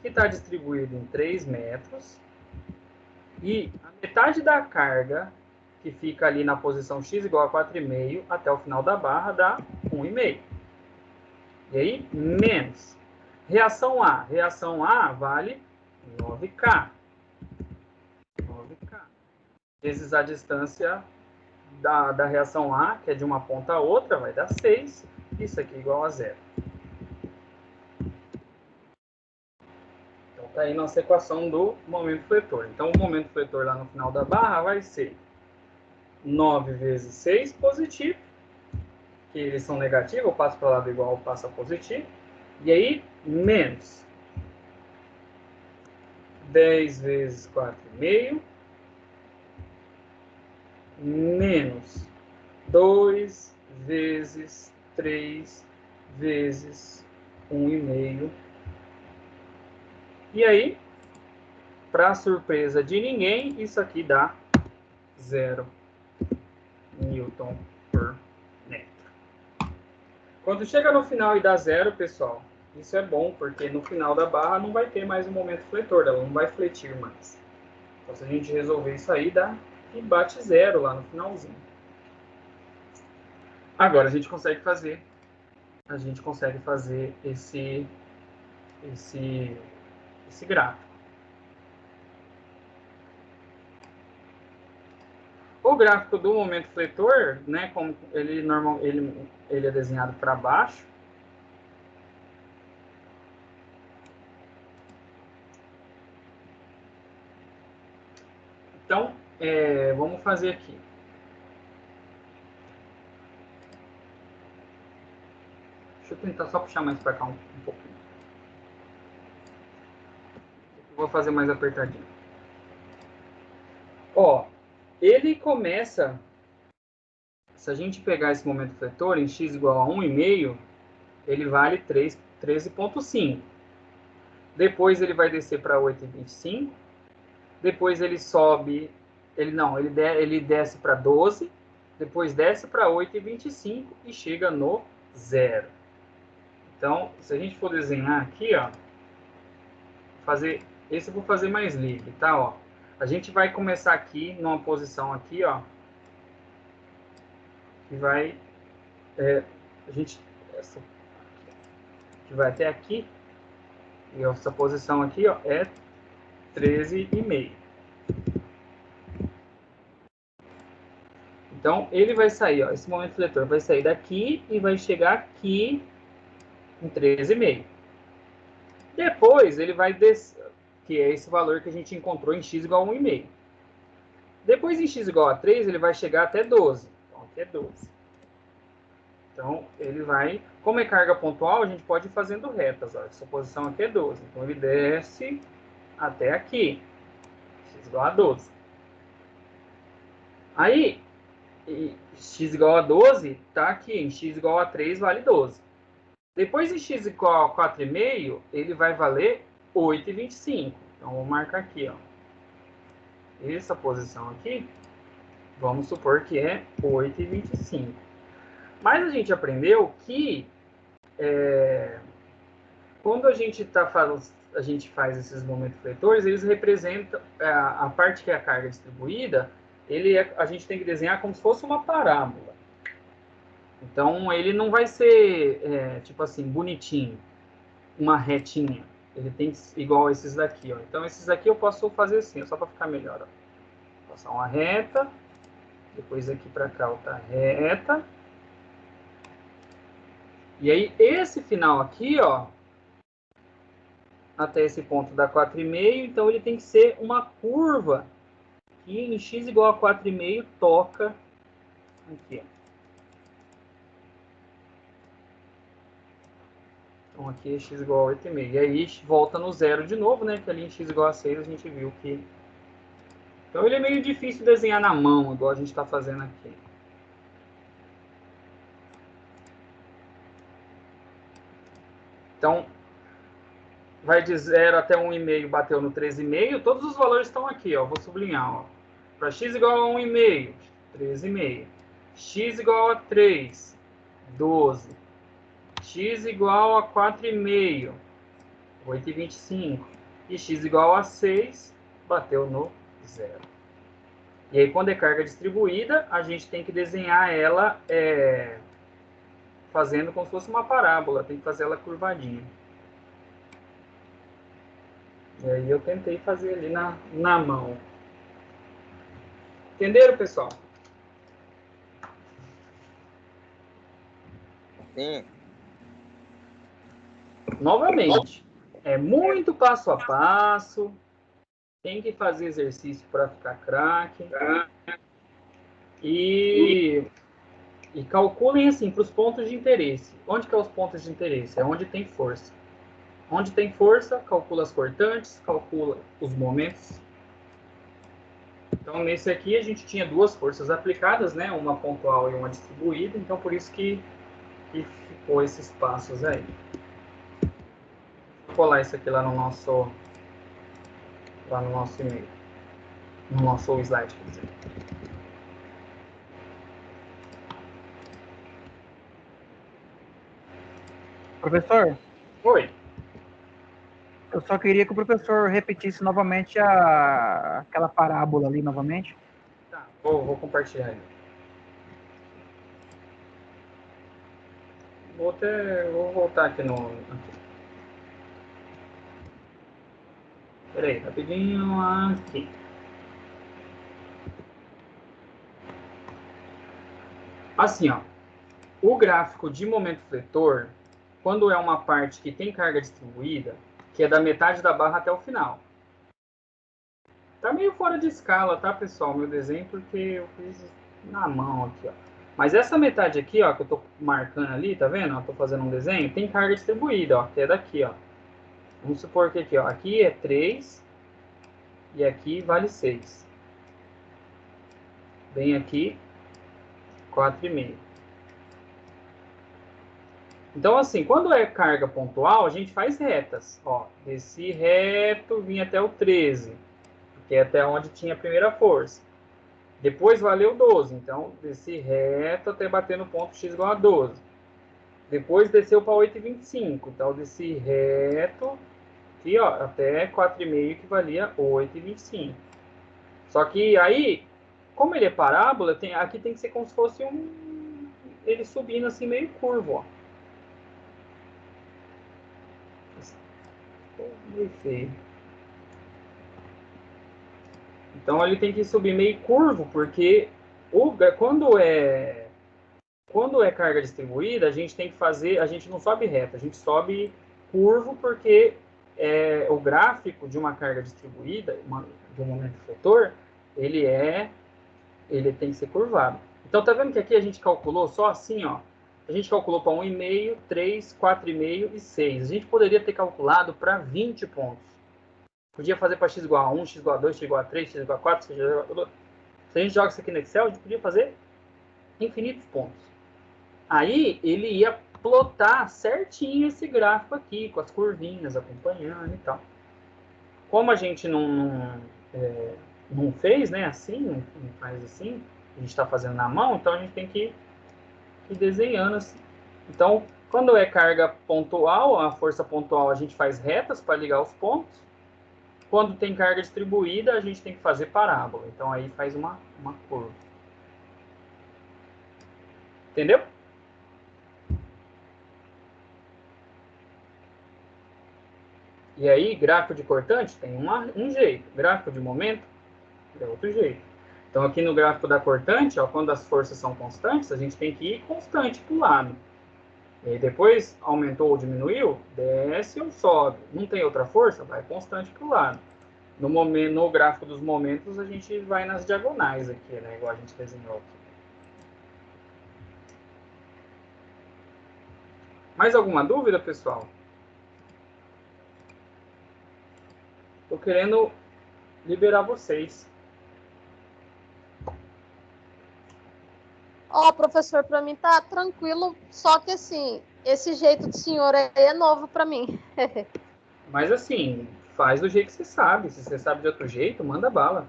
que está distribuído em 3 metros. E a metade da carga, que fica ali na posição x igual a 4,5, até o final da barra dá 1,5. E aí, menos. Reação A. Reação A vale 9K. 9K. Vezes a distância da reação A, que é de uma ponta a outra, vai dar 6. Isso aqui é igual a 0. Então, está aí nossa equação do momento fletor. Então, o momento fletor lá no final da barra vai ser 9 vezes 6 positivo, que eles são negativos, eu passo para o lado igual, eu passo a positivo. E aí, menos 10 vezes 4,5, menos 2 vezes 3 vezes 1,5. E aí, para surpresa de ninguém, isso aqui dá 0 Newton por metro. Quando chega no final e dá 0, pessoal, isso é bom, porque no final da barra não vai ter mais o momento fletor, ela não vai fletir mais. Então, se a gente resolver isso aí, dá que bate 0 lá no finalzinho. Agora a gente consegue fazer esse gráfico. O gráfico do momento fletor, né, como ele é desenhado para baixo. Então, vamos fazer aqui. Deixa eu tentar só puxar mais para cá um pouquinho. Vou fazer mais apertadinho. Ó, ele começa, se a gente pegar esse momento fletor em x igual a 1,5, ele vale 13,5. Depois ele vai descer para 8,25. Depois ele sobe, ele desce para 12. Depois desce para 8,25 e chega no 0. Então, se a gente for desenhar aqui, ó, esse eu vou fazer mais livre, tá? Ó, a gente vai começar aqui numa posição aqui, ó, que vai, que vai até aqui. E essa posição aqui, ó, é 13,5. Então, ele vai sair, ó, esse momento fletor vai sair daqui e vai chegar aqui em 13,5. Depois, ele vai descer, que é esse valor que a gente encontrou em x igual a 1,5. Depois, em x igual a 3, ele vai chegar até 12. Então, aqui é 12. Então, ele vai... Como é carga pontual, a gente pode ir fazendo retas. Ó. Essa posição aqui é 12. Então, ele desce até aqui. X igual a 12. Aí, x igual a 12 está aqui. Em x igual a 3 vale 12. Depois, em x igual a 4,5, ele vai valer 8,25. Então, vou marcar aqui. Ó. Essa posição aqui, vamos supor que é 8,25. Mas a gente aprendeu que quando a gente faz esses momentos fletores, eles representam a parte que é a carga distribuída, a gente tem que desenhar como se fosse uma parábola. Então, ele não vai ser, tipo assim, bonitinho, uma retinha. Ele tem que ser igual a esses daqui, ó. Então, esses daqui eu posso fazer assim, só para ficar melhor, ó. Passar uma reta, depois aqui para cá outra reta. E aí, esse final aqui, ó, até esse ponto dá 4,5, então ele tem que ser uma curva que em x igual a 4,5 toca aqui, ó. Então, aqui é x igual a 8,5. E aí, volta no zero de novo, né? Que ali em x igual a 6 a gente viu que... Então, ele é meio difícil desenhar na mão, igual a gente está fazendo aqui. Então, vai de 0 até 1,5, bateu no 13,5. Todos os valores estão aqui, ó. Vou sublinhar, ó. Para x igual a 1,5, 13,5. X igual a 3, 12. X igual a 4,5, 8,25. E x igual a 6, bateu no 0. E aí, quando é carga distribuída, a gente tem que desenhar ela fazendo como se fosse uma parábola. Tem que fazer ela curvadinha. E aí eu tentei fazer ali na mão. Entenderam, pessoal? Sim. Novamente, é muito passo a passo. Tem que fazer exercício para ficar craque. E calculem assim, para os pontos de interesse. Onde que é os pontos de interesse? É onde tem força. Onde tem força, calcula as cortantes, calcula os momentos. Então, nesse aqui, a gente tinha duas forças aplicadas, né? Uma pontual e uma distribuída. Então, por isso que ficou esses passos aí. Vou colar isso aqui lá no nosso e-mail. No nosso slide, quer dizer. Professor? Oi. Eu só queria que o professor repetisse novamente aquela parábola ali novamente. Tá, vou compartilhar aí. Vou voltar aqui Peraí, rapidinho aqui. Assim, ó. O gráfico de momento fletor, quando é uma parte que tem carga distribuída, que é da metade da barra até o final. Tá meio fora de escala, tá, pessoal? Meu desenho, porque eu fiz na mão aqui, ó. Mas essa metade aqui, ó, que eu tô marcando ali, tá vendo? Eu tô fazendo um desenho, tem carga distribuída, ó, que é daqui, ó. Vamos supor que aqui, ó, aqui é 3 e aqui vale 6. vem aqui 4,5. Então, assim, quando é carga pontual, a gente faz retas. Ó, desci reto, vim até o 13, que é até onde tinha a primeira força. Depois valeu 12, então desci reto até bater no ponto x igual a 12. Depois desceu para 8,25, então desci reto aqui, ó, até 4,5, que valia 8,25. Só que aí, como ele é parábola, aqui tem que ser como se fosse ele subindo assim meio curvo, ó. Meio feio. Então ele tem que subir meio curvo, porque quando é carga distribuída, a gente tem que fazer, a gente não sobe reto, a gente sobe curvo, porque o gráfico de uma carga distribuída, de um momento efetor, ele tem que ser curvado. Então tá vendo que aqui a gente calculou só assim, ó. A gente calculou para 1,5, 3, 4,5 e 6. A gente poderia ter calculado para 20 pontos. Podia fazer para x igual a 1, x igual a 2, x igual a 3, x igual a 4, x igual a... Se a gente joga isso aqui no Excel, a gente podia fazer infinitos pontos. Aí ele ia plotar certinho esse gráfico aqui, com as curvinhas acompanhando e tal. Como a gente não fez, né, assim, não faz assim, a gente está fazendo na mão, então a gente tem que ir desenhando assim. Então, quando é carga pontual, a força pontual, a gente faz retas para ligar os pontos. Quando tem carga distribuída, a gente tem que fazer parábola. Então, aí faz uma curva. Entendeu? E aí, gráfico de cortante tem um jeito. Gráfico de momento é outro jeito. Então, aqui no gráfico da cortante, ó, quando as forças são constantes, a gente tem que ir constante para o lado. E aí, depois, aumentou ou diminuiu, desce ou sobe. Não tem outra força, vai constante para o lado. No gráfico dos momentos, a gente vai nas diagonais aqui, né? Igual a gente desenhou aqui. Mais alguma dúvida, pessoal? Estou querendo liberar vocês. Ó, professor, para mim tá tranquilo, só que assim, esse jeito do senhor aí é novo para mim. Mas assim, faz do jeito que você sabe. Se você sabe de outro jeito, manda bala.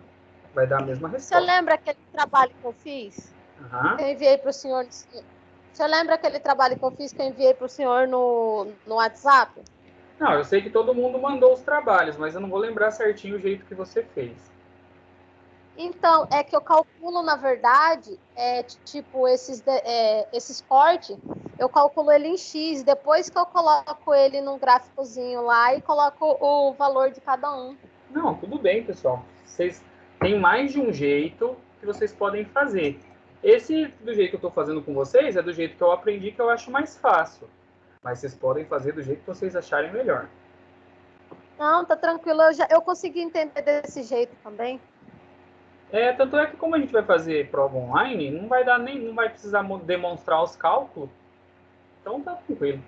Vai dar a mesma resposta. Você lembra aquele trabalho que eu fiz? Uhum. Que eu enviei para o senhor. Você lembra aquele trabalho que eu fiz que eu enviei para o senhor no WhatsApp? Não, eu sei que todo mundo mandou os trabalhos, mas eu não vou lembrar certinho o jeito que você fez. Então, é que eu calculo, na verdade, tipo, esses cortes, eu calculo ele em X, depois que eu coloco ele num gráficozinho lá e coloco o valor de cada um. Não, tudo bem, pessoal. Vocês têm mais de um jeito que vocês podem fazer. Esse, do jeito que eu estou fazendo com vocês, é do jeito que eu aprendi, que eu acho mais fácil. Mas vocês podem fazer do jeito que vocês acharem melhor. Não, tá tranquilo, eu consegui entender desse jeito também. Tanto é que como a gente vai fazer prova online, não vai precisar demonstrar os cálculos. Então tá tranquilo.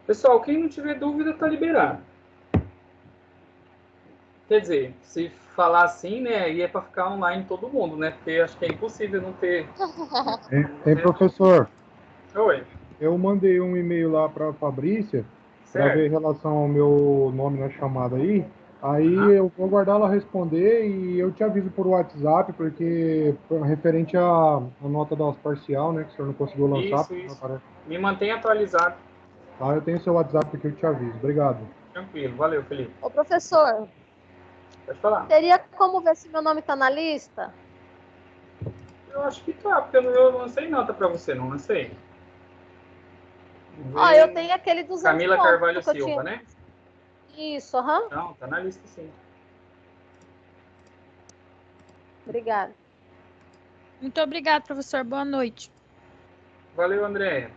Pessoal, quem não tiver dúvida tá liberado. Quer dizer, se falar assim, né, aí é para ficar online todo mundo, né? Porque acho que é impossível não ter. Tem professor. Oi. Eu mandei um e-mail lá para a Fabrícia para Certo. ver em relação ao meu nome na chamada aí. Aí eu vou aguardar ela responder e eu te aviso por WhatsApp, porque referente à nota da parcial, né, que o senhor não conseguiu lançar. Isso. Me mantenha atualizado. Tá, eu tenho seu WhatsApp aqui, eu te aviso. Obrigado. Tranquilo, valeu, Felipe. Ô, professor. Pode falar. Teria como ver se meu nome tá na lista? Eu acho que tá, porque eu não lancei nota para você, não lancei. Ó, eu tenho aquele 200 Camila Carvalho Silva, né? Isso, aham. Não, tá na lista sim. Obrigada. Muito obrigada, professor. Boa noite. Valeu, Andréia.